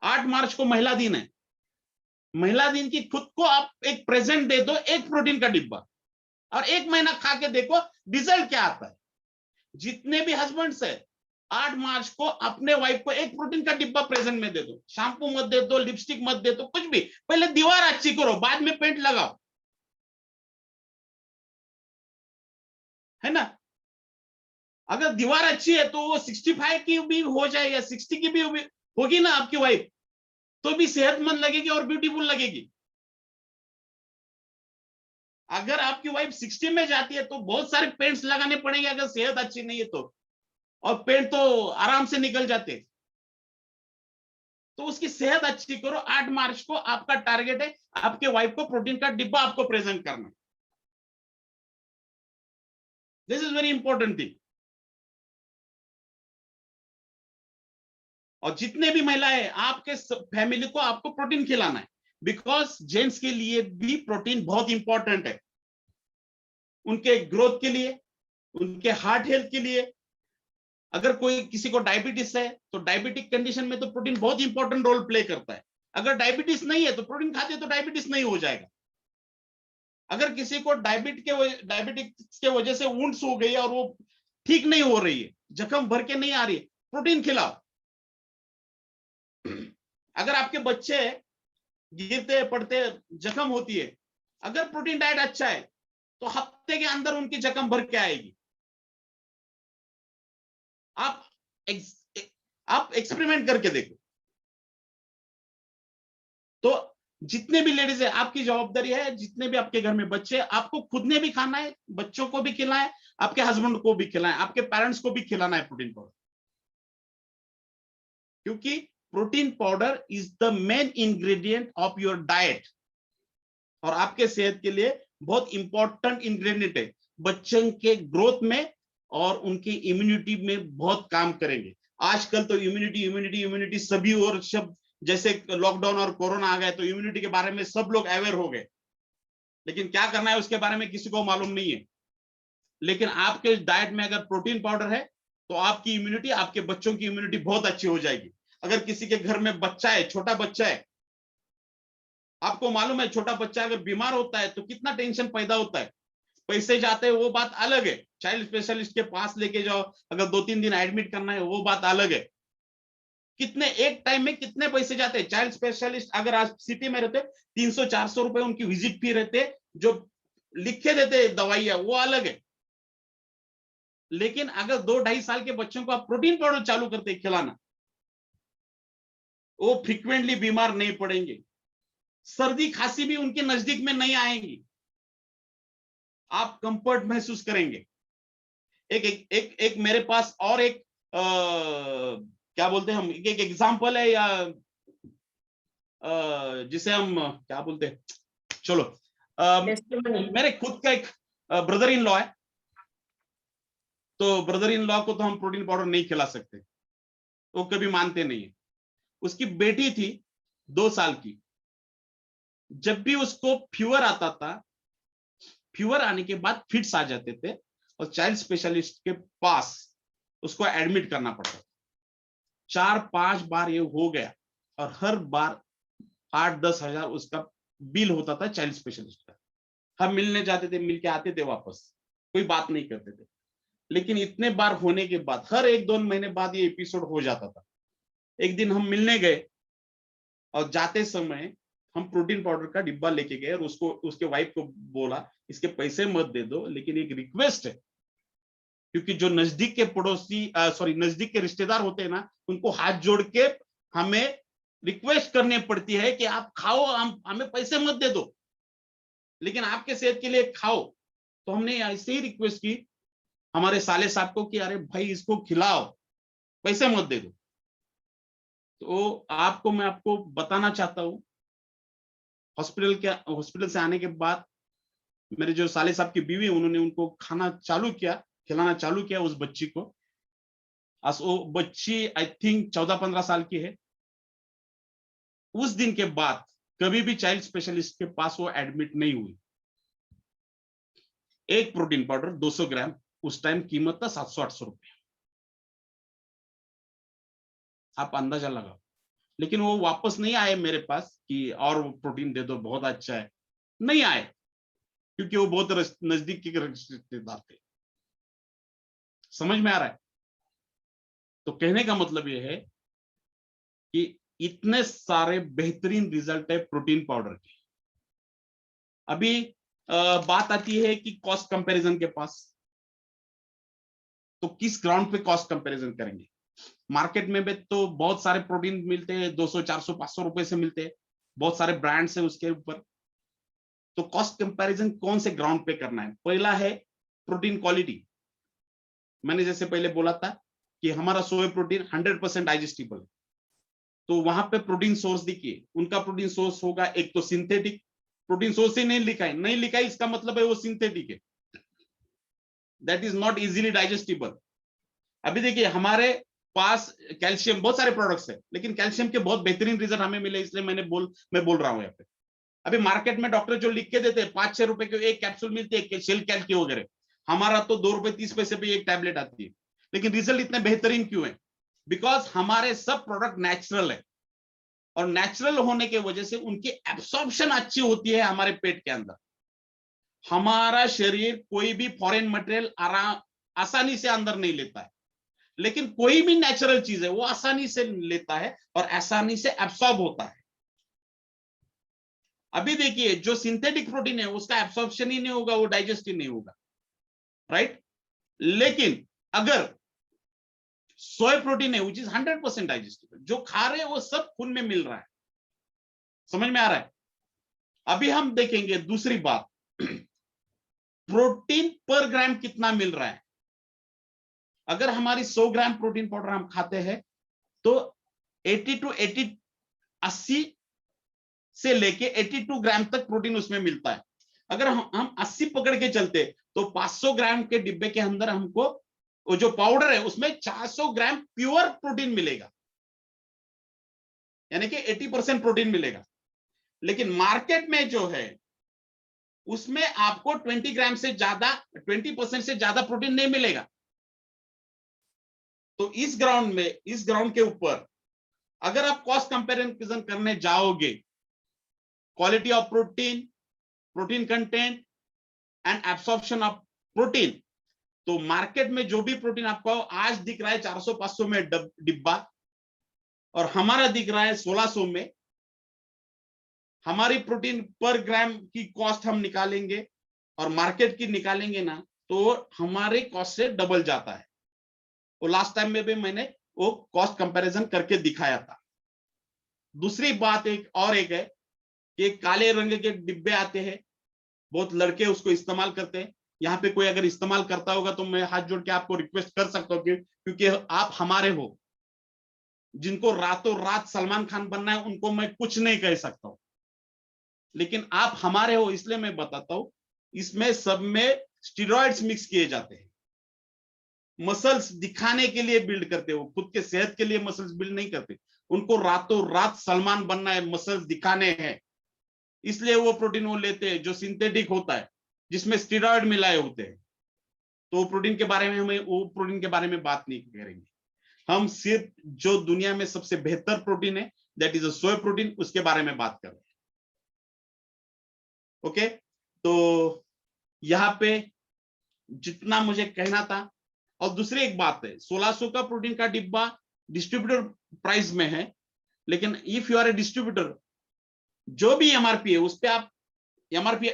8 मार्च को महिला दिन है, महिला दिन की खुद को आप एक प्रेजेंट दे दो, एक प्रोटीन का डिब्बा, और 1 महीना खा के देखो रिजल्ट क्या आता है। जितने भी हस्बैंड्स है, 8 मार्च को अपने वाइफ को एक प्रोटीन का डिब्बा प्रेजेंट में दे दो। शैम्पू मत दे दो, लिपस्टिक मत दे दो, कुछ भी, पहले दीवार अच्छी करो, बाद में पेंट लगाओ, है ना। अगर दीवार अच्छी है तो वो 65 की भी हो जाए या 60 की भी होगी ना आपकी वाइफ, तो भी सेहतमंद लगेगी और ब्यूटीफुल लगेगी। अगर आपकी वाइफ 60 में जाती है तो बहुत सारे पेंट्स लगाने पड़ेंगे अगर सेहत अच्छी नहीं है तो, और पेंट तो आराम से निकल जाते। तो उसकी सेहत अच्छी करो। 8 मार्च को आपका टारगेट है आपके वाइफ को प्रोटीन का डिब्बा आपको प्रेजेंट करना। This is very important thing. और जितने भी महिलाएं, आपके फैमिली को आपको प्रोटीन खिलाना है, बिकॉज जेंट्स के लिए भी प्रोटीन बहुत इंपॉर्टेंट है, उनके ग्रोथ के लिए, उनके हार्ट हेल्थ के लिए। अगर कोई किसी को डायबिटीज है तो डायबिटिक कंडीशन में तो प्रोटीन बहुत इंपॉर्टेंट रोल प्ले करता है। अगर डायबिटीज नहीं है तो प्रोटीन खाते तो डायबिटीज नहीं हो जाएगा। अगर किसी को डायबिटिक्स के वजह से वुंड्स हो गई और वो ठीक नहीं हो रही है, जख्म भर के नहीं आ रही है, प्रोटीन खिलाओ। अगर आपके बच्चे गिरते पड़ते जख्म होती है, अगर प्रोटीन डाइट अच्छा है तो हफ्ते के अंदर उनकी जख्म भर के आएगी। आप एक्सपेरिमेंट करके देखो। तो जितने भी लेडीज है, आपकी जवाबदारी है, जितने भी आपके घर में बच्चे, आपको खुद ने भी खाना है, बच्चों को भी खिलाएं, आपके हस्बैंड को भी खिलाएं, आपके पेरेंट्स को भी खिलाना है प्रोटीन पाउडर, क्योंकि protein powder is the main ingredient of your diet और आपके सेहत के लिए बहुत इंपॉर्टेंट इंग्रेडिएंट है। बच्चों के ग्रोथ में और उनकी इम्यूनिटी में बहुत काम करेंगे। आजकल तो इम्यूनिटी इम्यूनिटी इम्यूनिटी सभी और शब्द, जैसे लॉकडाउन और कोरोना आ गए तो इम्यूनिटी के बारे में सब लोग अवेयर हो गए, लेकिन क्या करना है उसके बारे में किसी को मालूम नहीं है। लेकिन आपके डाइट में अगर प्रोटीन पाउडर है तो आपकी इम्यूनिटी, आपके बच्चों की इम्यूनिटी बहुत अच्छी हो जाएगी। अगर किसी के घर में बच्चा है, छोटा बच्चा है, आपको मालूम है छोटा बच्चा अगर बीमार होता है तो कितना टेंशन पैदा होता है, पैसे जाते हैं वो बात अलग है, चाइल्ड स्पेशलिस्ट के पास लेके जाओ, अगर 2-3 दिन एडमिट करना है वो बात अलग है। कितने एक टाइम में कितने पैसे जाते हैं चाइल्ड स्पेशलिस्ट, अगर आज सिटी में रहते 300-400 रुपए उनकी विजिट फी रहते, जो लिख के देते दवाइयां वो अलग है। लेकिन अगर 2-2.5 साल के बच्चों को आप प्रोटीन पाउडर चालू करते खिलाना, वो फ्रीक्वेंटली बीमार नहीं पड़ेंगे, सर्दी खांसी भी उनके नजदीक में नहीं आएंगी, आप कंफर्ट महसूस करेंगे। एक एक एक, एक मेरे पास और एक क्या बोलते हैं हम, एक एग्जांपल है, या जिसे हम क्या बोलते हैं, चलो मेरे खुद का एक ब्रदर इन लॉ है, तो ब्रदर इन लॉ को तो हम प्रोटीन पाउडर नहीं खिला सकते, वो कभी मानते नहीं है। उसकी बेटी थी 2 साल की, जब भी उसको फीवर आता था, फीवर आने के बाद फिट्स आ जाते थे और चाइल्ड स्पेशलिस्ट के पास उसको एडमिट करना पड़ता था। 4-5 बार ये हो गया और हर बार 8-10 हजार उसका बिल होता था चाइल्ड स्पेशलिस्ट का। हम मिलने जाते थे, मिलके आते थे वापस, कोई बात नहीं करते थे। लेकिन इतने बार होने के बाद हर 1-2 महीने बाद ये एपिसोड हो जाता था। एक दिन हम मिलने गए और जाते समय हम प्रोटीन पाउडर का डिब्बा लेके गए और उसको, उसके वाइफ को बोला इसके पैसे मत दे दो, लेकिन एक रिक्वेस्ट है, क्योंकि जो नजदीक के पड़ोसी नजदीक के रिश्तेदार होते हैं ना, उनको हाथ जोड़ के हमें रिक्वेस्ट करनी पड़ती है कि आप खाओ, हमें पैसे मत दे दो, लेकिन आपके सेहत के लिए खाओ। तो हमने ऐसे ही रिक्वेस्ट की हमारे साले साहब को कि अरे भाई इसको खिलाओ, पैसे मत दे दो। तो मैं आपको बताना चाहता हूं, हॉस्पिटल से आने के बाद मेरे जो साले साहब की बीवी, उन्होंने उनको खाना चालू किया, खिलाना चालू किया उस बच्ची को। वो बच्ची आई थिंक 14-15 साल की है। उस दिन के बाद कभी भी चाइल्ड स्पेशलिस्ट के पास वो एडमिट नहीं हुई। एक प्रोटीन पाउडर 200 ग्राम, उस टाइम कीमत था 700-800 रुपए, आप अंदाजा लगाओ। लेकिन वो वापस नहीं आए मेरे पास कि और प्रोटीन दे दो, बहुत अच्छा है, नहीं आए, क्योंकि वो बहुत नजदीक के रिश्तेदार थे। समझ में आ रहा है? तो कहने का मतलब ये है कि इतने सारे बेहतरीन रिजल्ट है प्रोटीन पाउडर के। अभी बात आती है कि कॉस्ट कंपैरिजन के पास, तो किस ग्राउंड पे कॉस्ट कंपैरिजन करेंगे? मार्केट में भी तो बहुत सारे प्रोटीन मिलते हैं, 200, 400, 500 रुपए से मिलते हैं, बहुत सारे ब्रांड्स हैं उसके ऊपर। तो कॉस्ट कंपैरिजन कौन से ग्राउंड पे करना है? पहला है प्रोटीन क्वालिटी। मैंने जैसे पहले बोला था कि हमारा सोया प्रोटीन 100% डाइजेस्टिबल है, तो वहां पे प्रोटीन सोर्स देखिए, उनका प्रोटीन सोर्स होगा एक तो सिंथेटिक, प्रोटीन सोर्स ही नहीं लिखा है, नहीं लिखा है इसका मतलब है वो सिंथेटिक है, that is not easily digestible. अभी देखिए हमारे पास कैल्शियम, बहुत सारे प्रोडक्ट्स है, लेकिन कैल्शियम के बहुत बेहतरीन रिजल्ट हमें मिले, इसलिए मैं बोल रहा हूं यहाँ पे। अभी मार्केट में डॉक्टर जो लिख के देते हैं 5-6 रुपए के एक कैप्सूल मिलती है, शेल कैल्की वगैरह, हमारा तो 2 रुपए 30 पैसे पे एक टैबलेट आती है, लेकिन रिजल्ट इतने बेहतरीन क्यों है? बिकॉज हमारे सब प्रोडक्ट नेचुरल है, और नेचुरल होने की वजह से उनकी एब्सॉर्प्शन अच्छी होती है हमारे पेट के अंदर। हमारा शरीर कोई भी फॉरेन मटेरियल आसानी से अंदर नहीं लेता है, लेकिन कोई भी नेचुरल चीज है वो आसानी से लेता है और आसानी से एब्सॉर्ब होता है। अभी देखिए जो सिंथेटिक प्रोटीन है उसका एब्सॉर्प्शन ही नहीं होगा, वो डाइजेस्ट ही नहीं होगा, राइट? लेकिन अगर सोया प्रोटीन है विच इज 100% डाइजेस्टेबल, जो खा रहे हैं वो सब खून में मिल रहा है, समझ में आ रहा है? अभी हम देखेंगे दूसरी बात, प्रोटीन पर ग्राम कितना मिल रहा है। अगर हमारी 100 ग्राम प्रोटीन पाउडर हम खाते हैं तो 80 से लेके 82 ग्राम तक प्रोटीन उसमें मिलता है। अगर हम 80 पकड़ के चलते तो 500 ग्राम के डिब्बे के अंदर हमको वो जो पाउडर है उसमें 400 ग्राम प्योर प्रोटीन मिलेगा, यानी कि 80% प्रोटीन मिलेगा। लेकिन मार्केट में जो है उसमें आपको 20 ग्राम से ज्यादा, 20% से ज्यादा प्रोटीन नहीं मिलेगा। तो इस ग्राउंड के ऊपर अगर आप कॉस्ट कंपैरिजन करने जाओगे, quality of protein, protein content and absorption of protein, तो मार्केट में जो भी प्रोटीन आपको आज दिख रहा है 400-500 में डिब्बा और हमारा दिख रहा है 1600 में, हमारी प्रोटीन पर ग्राम की कॉस्ट हम निकालेंगे और मार्केट की निकालेंगे ना तो हमारे कॉस्ट से डबल जाता है। वो लास्ट टाइम में भी मैंने वो कॉस्ट कंपैरिजन करके दिखाया था। दूसरी बात एक है कि काले रंग के डिब्बे आते हैं, बहुत लड़के उसको इस्तेमाल करते हैं। यहाँ पे कोई अगर इस्तेमाल करता होगा तो मैं हाथ जोड़ के आपको रिक्वेस्ट कर सकता हूँ क्योंकि आप हमारे हो। जिनको रातों रात सलमान खान बनना है उनको मैं कुछ नहीं कह सकता हूँ, लेकिन आप हमारे हो इसलिए मैं बताता हूँ। इसमें सब में स्टेरॉइड्स मिक्स किए जाते हैं। मसल्स दिखाने के लिए बिल्ड करते हो, खुद के सेहत के लिए मसल्स बिल्ड नहीं करते। उनको रातों रात सलमान बनना है, मसल्स दिखाने हैं, इसलिए वो प्रोटीन वो लेते हैं जो सिंथेटिक होता है, जिसमें स्टेरॉइड मिलाए होते हैं। तो प्रोटीन के बारे में बात नहीं करेंगे। हम सिर्फ जो दुनिया में सबसे बेहतर प्रोटीन है that is a soya protein, उसके बारे में बात कर रहे हैं। ओके, तो यहाँ पे जितना मुझे कहना था। और दूसरी एक बात है, 1600 का प्रोटीन का डिब्बा डिस्ट्रीब्यूटर प्राइस में है, लेकिन if you are a distributor, जो भी एमआरपी है उस पे आप, एमआरपी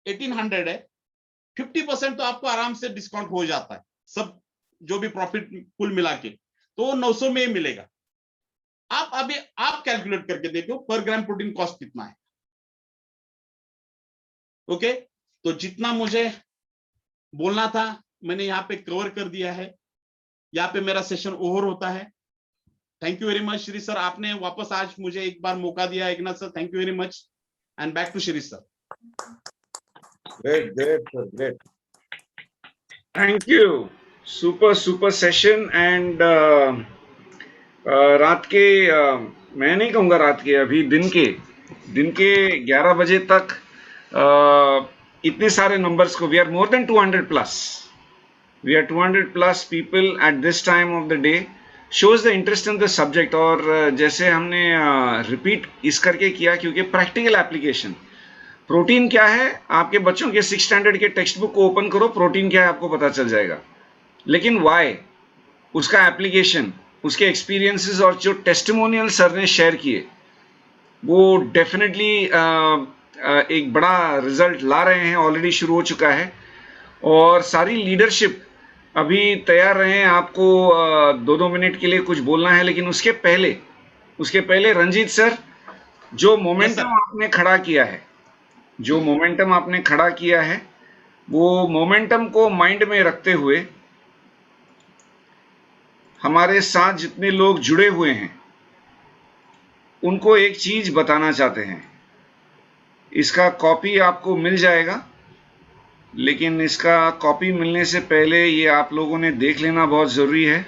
1800 है, 50% तो आपको आराम से डिस्काउंट हो जाता है, सब जो भी प्रॉफिट कुल मिला के, तो 900 में मिलेगा। आप अभी आप कैलकुलेट करके देखो पर ग्राम प्रोटीन कॉस्ट कितना है। ओके, तो जितना मुझे बोलना था मैंने यहाँ पे कवर कर दिया है। यहाँ पे मेरा सेशन ओवर होता है। Thank you very much Shri sir, आपने वापस आज मुझे एक बार मौका दिया Eknath sir, thank you very much and back to Shri sir. Great, sir, great. Thank you. Super session and रात के मैं नहीं कहूँगा रात के, अभी दिन के 11 बजे तक इतने सारे नंबर्स को, we are more than 200 plus, we are 200 plus people at this time of the day, shows the interest in the subject. और जैसे हमने रिपीट इस करके किया क्योंकि प्रैक्टिकल एप्लीकेशन, प्रोटीन क्या है, आपके बच्चों के 6 स्टैंडर्ड के टेक्स्ट बुक को ओपन करो, प्रोटीन क्या है आपको पता चल जाएगा। लेकिन वाई, उसका एप्लीकेशन, उसके एक्सपीरियंसेस और जो टेस्टिमोनियल सर ने शेयर किए वो डेफिनेटली एक बड़ा रिजल्ट ला रहे हैं, ऑलरेडी शुरू हो चुका है। और सारी लीडरशिप अभी तैयार रहे, आपको 2-2 मिनट के लिए कुछ बोलना है, लेकिन उसके पहले रंजीत सर, जो मोमेंटम आपने खड़ा किया है, वो मोमेंटम को माइंड में रखते हुए हमारे साथ जितने लोग जुड़े हुए हैं उनको एक चीज बताना चाहते हैं। इसका कॉपी आपको मिल जाएगा, लेकिन इसका कॉपी मिलने से पहले ये आप लोगों ने देख लेना बहुत जरूरी है,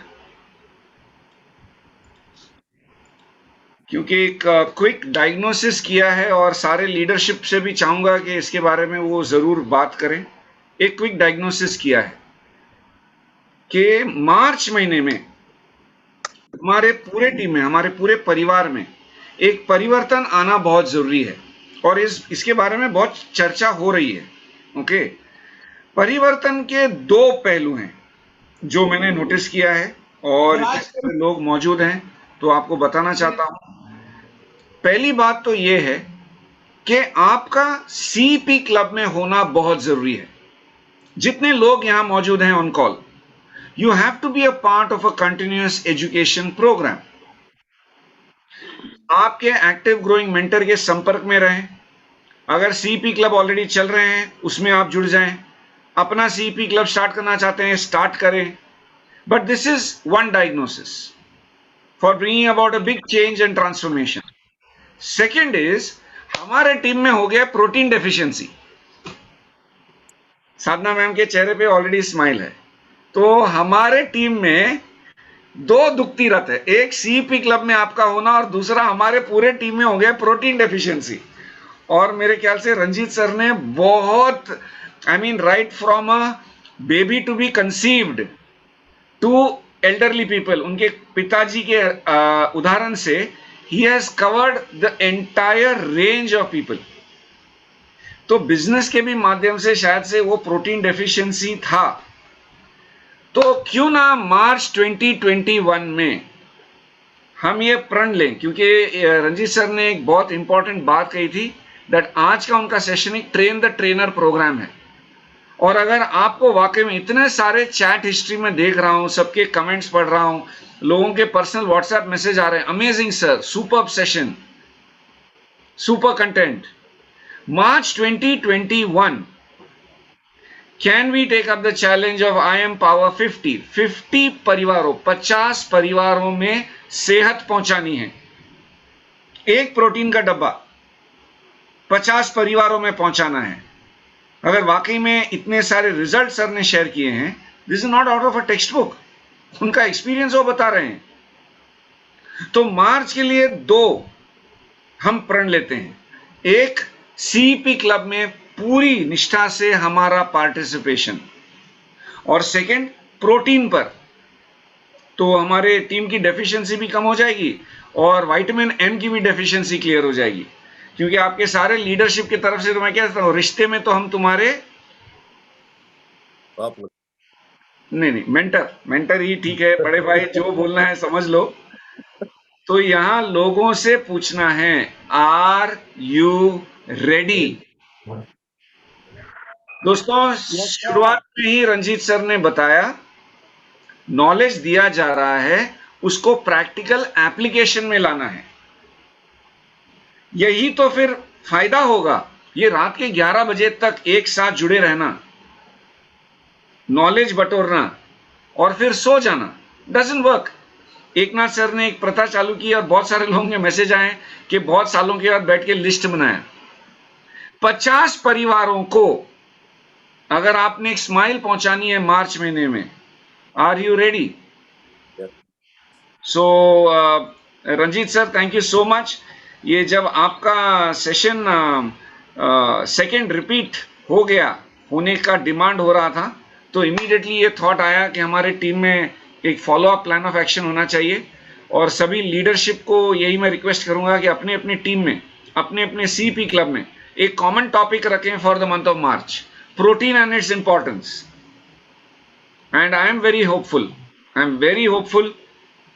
क्योंकि एक क्विक डायग्नोसिस किया है और सारे लीडरशिप से भी चाहूंगा कि इसके बारे में वो जरूर बात करें। एक क्विक डायग्नोसिस किया है कि मार्च महीने में हमारे पूरे टीम में, हमारे पूरे परिवार में एक परिवर्तन आना बहुत जरूरी है और इसके बारे में बहुत चर्चा हो रही है। ओके, परिवर्तन के 2 पहलू हैं जो मैंने नोटिस किया है और इतने लोग मौजूद हैं तो आपको बताना चाहता हूं। पहली बात तो ये है कि आपका सीपी क्लब में होना बहुत जरूरी है। जितने लोग यहां मौजूद हैं on call, you have to be a part of a continuous education program. आपके एक्टिव ग्रोइंग मेंटर के संपर्क में रहें। अगर सीपी क्लब ऑलरेडी चल रहे हैं उसमें आप जुड़ जाएं, अपना सीपी क्लब स्टार्ट करना चाहते हैं स्टार्ट करें। But this is one diagnosis for bringing about a big change and transformation. Second is, हमारे टीम में हो गया प्रोटीन डेफिशिएंसी। साधना मैम के चेहरे पे ऑलरेडी स्माइल है। तो हमारे टीम में दो दुखती रत है, एक सीपी क्लब में आपका होना और दूसरा हमारे पूरे टीम में हो गया प्रोटीन डेफिशिएंसी। और मेरे ख्याल से रंजीत सर ने बहुत right from a baby to be conceived to elderly people, उनके पिताजी के उदाहरण से ही has covered the entire range of people. तो बिजनेस के भी माध्यम से शायद से वो प्रोटीन डेफिशिएंसी था। तो क्यों ना मार्च 2021 में हम ये प्रण लें, क्योंकि रंजीत सर ने एक बहुत इंपॉर्टेंट बात कही थी दैट आज का उनका सेशन एक ट्रेन द ट्रेनर प्रोग्राम है। और अगर आपको वाकई में इतने सारे चैट हिस्ट्री में देख रहा हूं, सबके कमेंट्स पढ़ रहा हूं, लोगों के पर्सनल व्हाट्सएप मैसेज आ रहे हैं, amazing sir, superb session, super content. March 2021 can we take up the challenge of I am power 50 परिवारों, 50 परिवारों में सेहत पहुंचानी है। एक प्रोटीन का डब्बा 50 परिवारों में पहुंचाना है। अगर वाकई में इतने सारे रिजल्ट सर ने शेयर किए हैं, this is not out of a text book, उनका एक्सपीरियंस वो बता रहे हैं। तो मार्च के लिए दो हम प्रण लेते हैं। एक, सीपी क्लब में पूरी निष्ठा से हमारा पार्टिसिपेशन, और सेकंड, प्रोटीन पर। तो हमारे टीम की डेफिशिएंसी भी कम हो जाएगी और विटामिन एम की भी डेफिशिएंसी क्लियर हो जाएगी। क्योंकि आपके सारे लीडरशिप की तरफ से तो मैं कहता हूं, रिश्ते में तो हम तुम्हारे नहीं, मेंटर ही ठीक है, बड़े भाई जो बोलना है समझ लो। तो यहां लोगों से पूछना है, आर यू रेडी? दोस्तों, शुरुआत में ही रंजीत सर ने बताया, नॉलेज दिया जा रहा है, उसको प्रैक्टिकल एप्लीकेशन में लाना है। यही तो फिर फायदा होगा। ये रात के 11 बजे तक एक साथ जुड़े रहना, नॉलेज बटोरना और फिर सो जाना, डजंट वर्क। एकनाथ सर ने एक प्रथा चालू की और बहुत सारे लोगों के मैसेज आए कि बहुत सालों के बाद बैठ के लिस्ट बनाया। 50 परिवारों को अगर आपने एक स्माइल पहुंचानी है मार्च महीने में, are you ready? So Ranjit sir, thank you so much. ये जब आपका सेशन सेकेंड रिपीट हो गया, होने का डिमांड हो रहा था, तो इमीडिएटली ये थॉट आया कि हमारे टीम में एक follow up plan of action होना चाहिए। और सभी लीडरशिप को यही मैं रिक्वेस्ट करूंगा कि अपने अपने टीम में, अपने अपने सीपी क्लब में एक कॉमन टॉपिक रखें for the month of March, protein and its importance. And I am very hopeful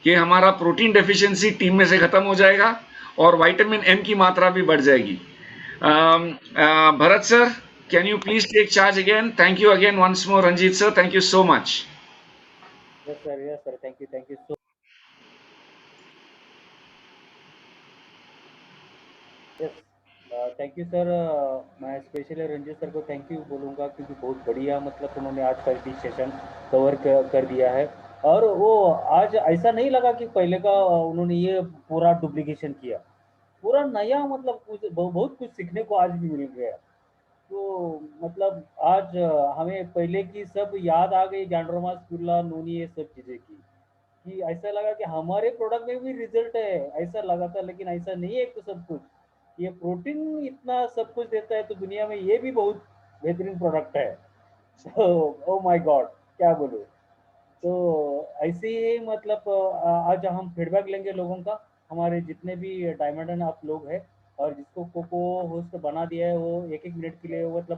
कि हमारा प्रोटीन डेफिशिएंसी टीम में से खत्म हो जाएगा और विटामिन एम की मात्रा भी बढ़ जाएगी। Bharat sir, can you please take charge again? Thank you again once more, Ranjit sir. Thank you so much. Yes sir. Thank you so. Yes, thank you sir. मैं स्पेशली रंजीत सर को thank you बोलूँगा क्योंकि बहुत बढ़िया मतलब उन्होंने आज का सेशन कवर कर दिया है। और वो आज ऐसा नहीं लगा कि पहले का उन्होंने ये पूरा डुप्लीकेशन किया, पूरा नया मतलब कुछ बहुत कुछ सीखने को आज भी मिल गया। तो मतलब आज हमें पहले की सब याद आ गई, गैंड्रोमास, कुर्ला, नोनी, ये सब चीज़ें की, कि ऐसा लगा कि हमारे प्रोडक्ट में भी रिजल्ट है, ऐसा लगा था। लेकिन ऐसा नहीं है। तो सब कुछ ये प्रोटीन इतना सब कुछ देता है तो दुनिया में ये भी बहुत बेहतरीन प्रोडक्ट है। ओ माय गॉड, क्या बोलूं। तो ऐसे ही मतलब आज हम फीडबैक लेंगे लोगों का, हमारे जितने भी डायमंड एंड आप लोग हैं और जिसको को होस्ट बना दिया है, वो एक मिनट के लिए वो मतलब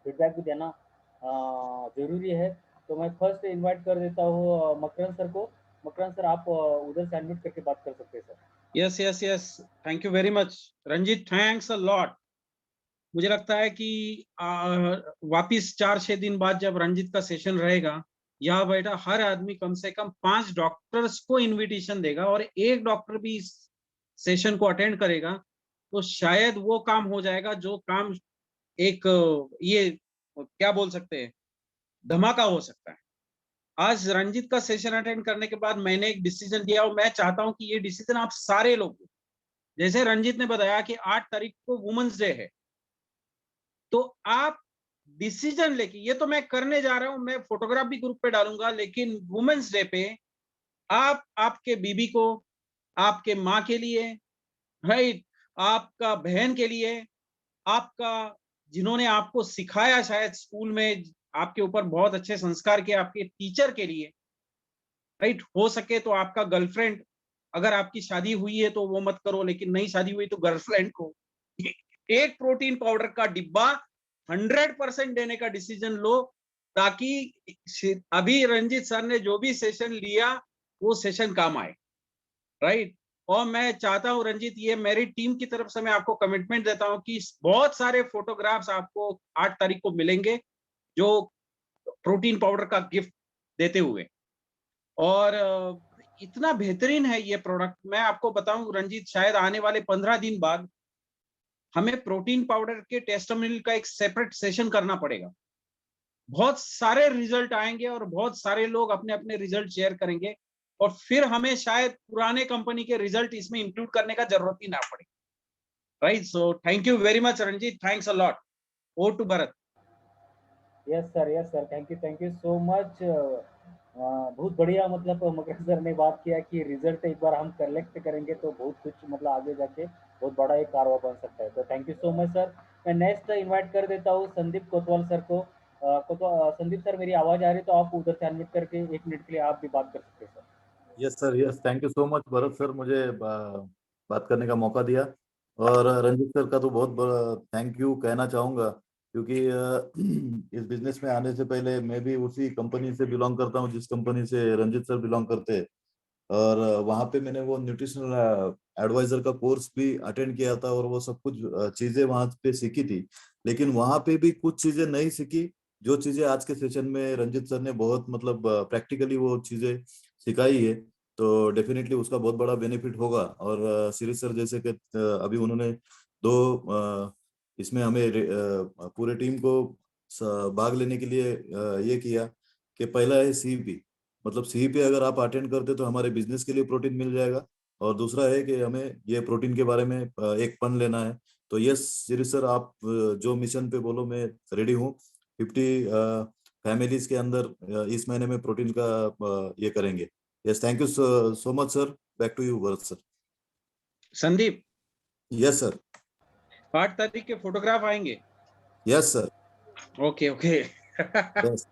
फीडबैक भी देना ज़रूरी है। तो मैं फर्स्ट इनवाइट कर देता हूँ मकरन सर को। मकरन सर, आप उधर से अनम्यूट करके बात कर सकते हैं sir. Yes, thank you very much Ranjit, thanks a lot. मुझे लगता है कि वापिस 4-6 दिन बाद जब रंजीत का सेशन रहेगा, यहाँ बैठा हर आदमी कम से कम 5 डॉक्टर्स को इनविटेशन देगा और एक डॉक्टर भी इस सेशन को अटेंड करेगा तो शायद वो काम हो जाएगा जो काम एक ये क्या बोल सकते हैं, धमाका हो सकता है। आज रंजीत का सेशन अटेंड करने के बाद मैंने एक डिसीजन लिया और मैं चाहता हूं कि ये डिसीजन आप सारे लोग, जैसे रंजीत ने बताया कि 8 तारीख को वुमेन्स डे है, तो आप डिसीजन लेके, ये तो मैं करने जा रहा हूं, मैं फोटोग्राफ भी ग्रुप पे डालूंगा, लेकिन वुमेन्स डे पे आप आपके बीबी को, आपके माँ के लिए, राइट, आपका बहन के लिए, आपका जिन्होंने आपको सिखाया शायद स्कूल में, आपके ऊपर बहुत अच्छे संस्कार किए, आपके टीचर के लिए, राइट, हो सके तो आपका गर्लफ्रेंड, अगर आपकी शादी हुई है तो वो मत करो, लेकिन नहीं शादी हुई तो गर्लफ्रेंड को एक प्रोटीन पाउडर का डिब्बा 100% देने का डिसीजन लो, ताकि अभी रंजीत सर ने जो भी सेशन लिया वो सेशन काम आए, राइट। और मैं चाहता हूं रंजीत, ये मेरी टीम की तरफ से मैं आपको कमिटमेंट देता हूं कि बहुत सारे फोटोग्राफ्स आपको 8 तारीख को मिलेंगे जो प्रोटीन पाउडर का गिफ्ट देते हुए। और इतना बेहतरीन है ये प्रोडक्ट, मैं आपको बताऊं रंजीत, शायद आने वाले 15 दिन बाद हमें प्रोटीन पाउडर के टेस्टिमोनियल का एक सेपरेट सेशन करना पड़ेगा। बहुत सारे रिजल्ट आएंगे और बहुत सारे लोग अपने अपने रिजल्ट शेयर करेंगे, और फिर हमें शायद पुराने कंपनी के रिजल्ट इसमें इंक्लूड करने का जरूरत ही ना पड़े, right. So thank you very much Ranjit, thanks a lot. Over to Bharat. Yes sir, thank you so much. बहुत बढ़िया, मतलब मकरंद सर ने बात किया कि रिजल्ट एक बार हम कलेक्ट करेंगे तो बहुत कुछ, मतलब आगे जाके बहुत बड़ा एक कारवा बन सकता है। तो thank you so much sir. मैं नेक्स्ट इनवाइट कर देता हूँ संदीप कोतवाल सर को। संदीप सर, मेरी आवाज आ रही तो आप उधर से अनम्यूट करके 1 मिनट के लिए आप भी बात कर सकते हैं sir. Yes sir, yes, thank you so much Bharat sir, मुझे बात करने का मौका दिया। और रंजीत सर का तो बहुत बड़ा थैंक यू कहना चाहूँगा, क्योंकि इस बिजनेस में आने से पहले मैं भी उसी कंपनी से बिलोंग करता हूँ जिस कंपनी से रंजीत सर बिलोंग करते हैं। और वहाँ पे मैंने वो न्यूट्रिशनल एडवाइजर का कोर्स भी अटेंड किया था और वो सब कुछ चीजें वहाँ पे सीखी थी। लेकिन वहाँ पे भी कुछ चीजें नहीं सीखी जो चीजें आज के सेशन में रंजीत सर ने बहुत मतलब प्रैक्टिकली वो चीजें सिखाई है। तो डेफिनेटली उसका बहुत बड़ा बेनिफिट होगा। और शिरीष सर जैसे कि अभी उन्होंने 2 इसमें हमें पूरे टीम को भाग लेने के लिए ये किया कि पहला है सीईपी, मतलब सीईपी अगर आप अटेंड करते तो हमारे बिजनेस के लिए प्रोटीन मिल जाएगा। और दूसरा है कि हमें ये प्रोटीन के बारे में एक पन लेना है। तो यस शिरीष सर, आप जो मिशन पे बोलो मैं रेडी हूँ। 50 फैमिलीज के अंदर इस महीने में प्रोटीन का ये करेंगे। Yes, thank you so much sir. Back to you Bharat sir. Sandeep, yes sir. 8 तारीख के फोटोग्राफ आएंगे। Yes sir. Okay okay. Yes.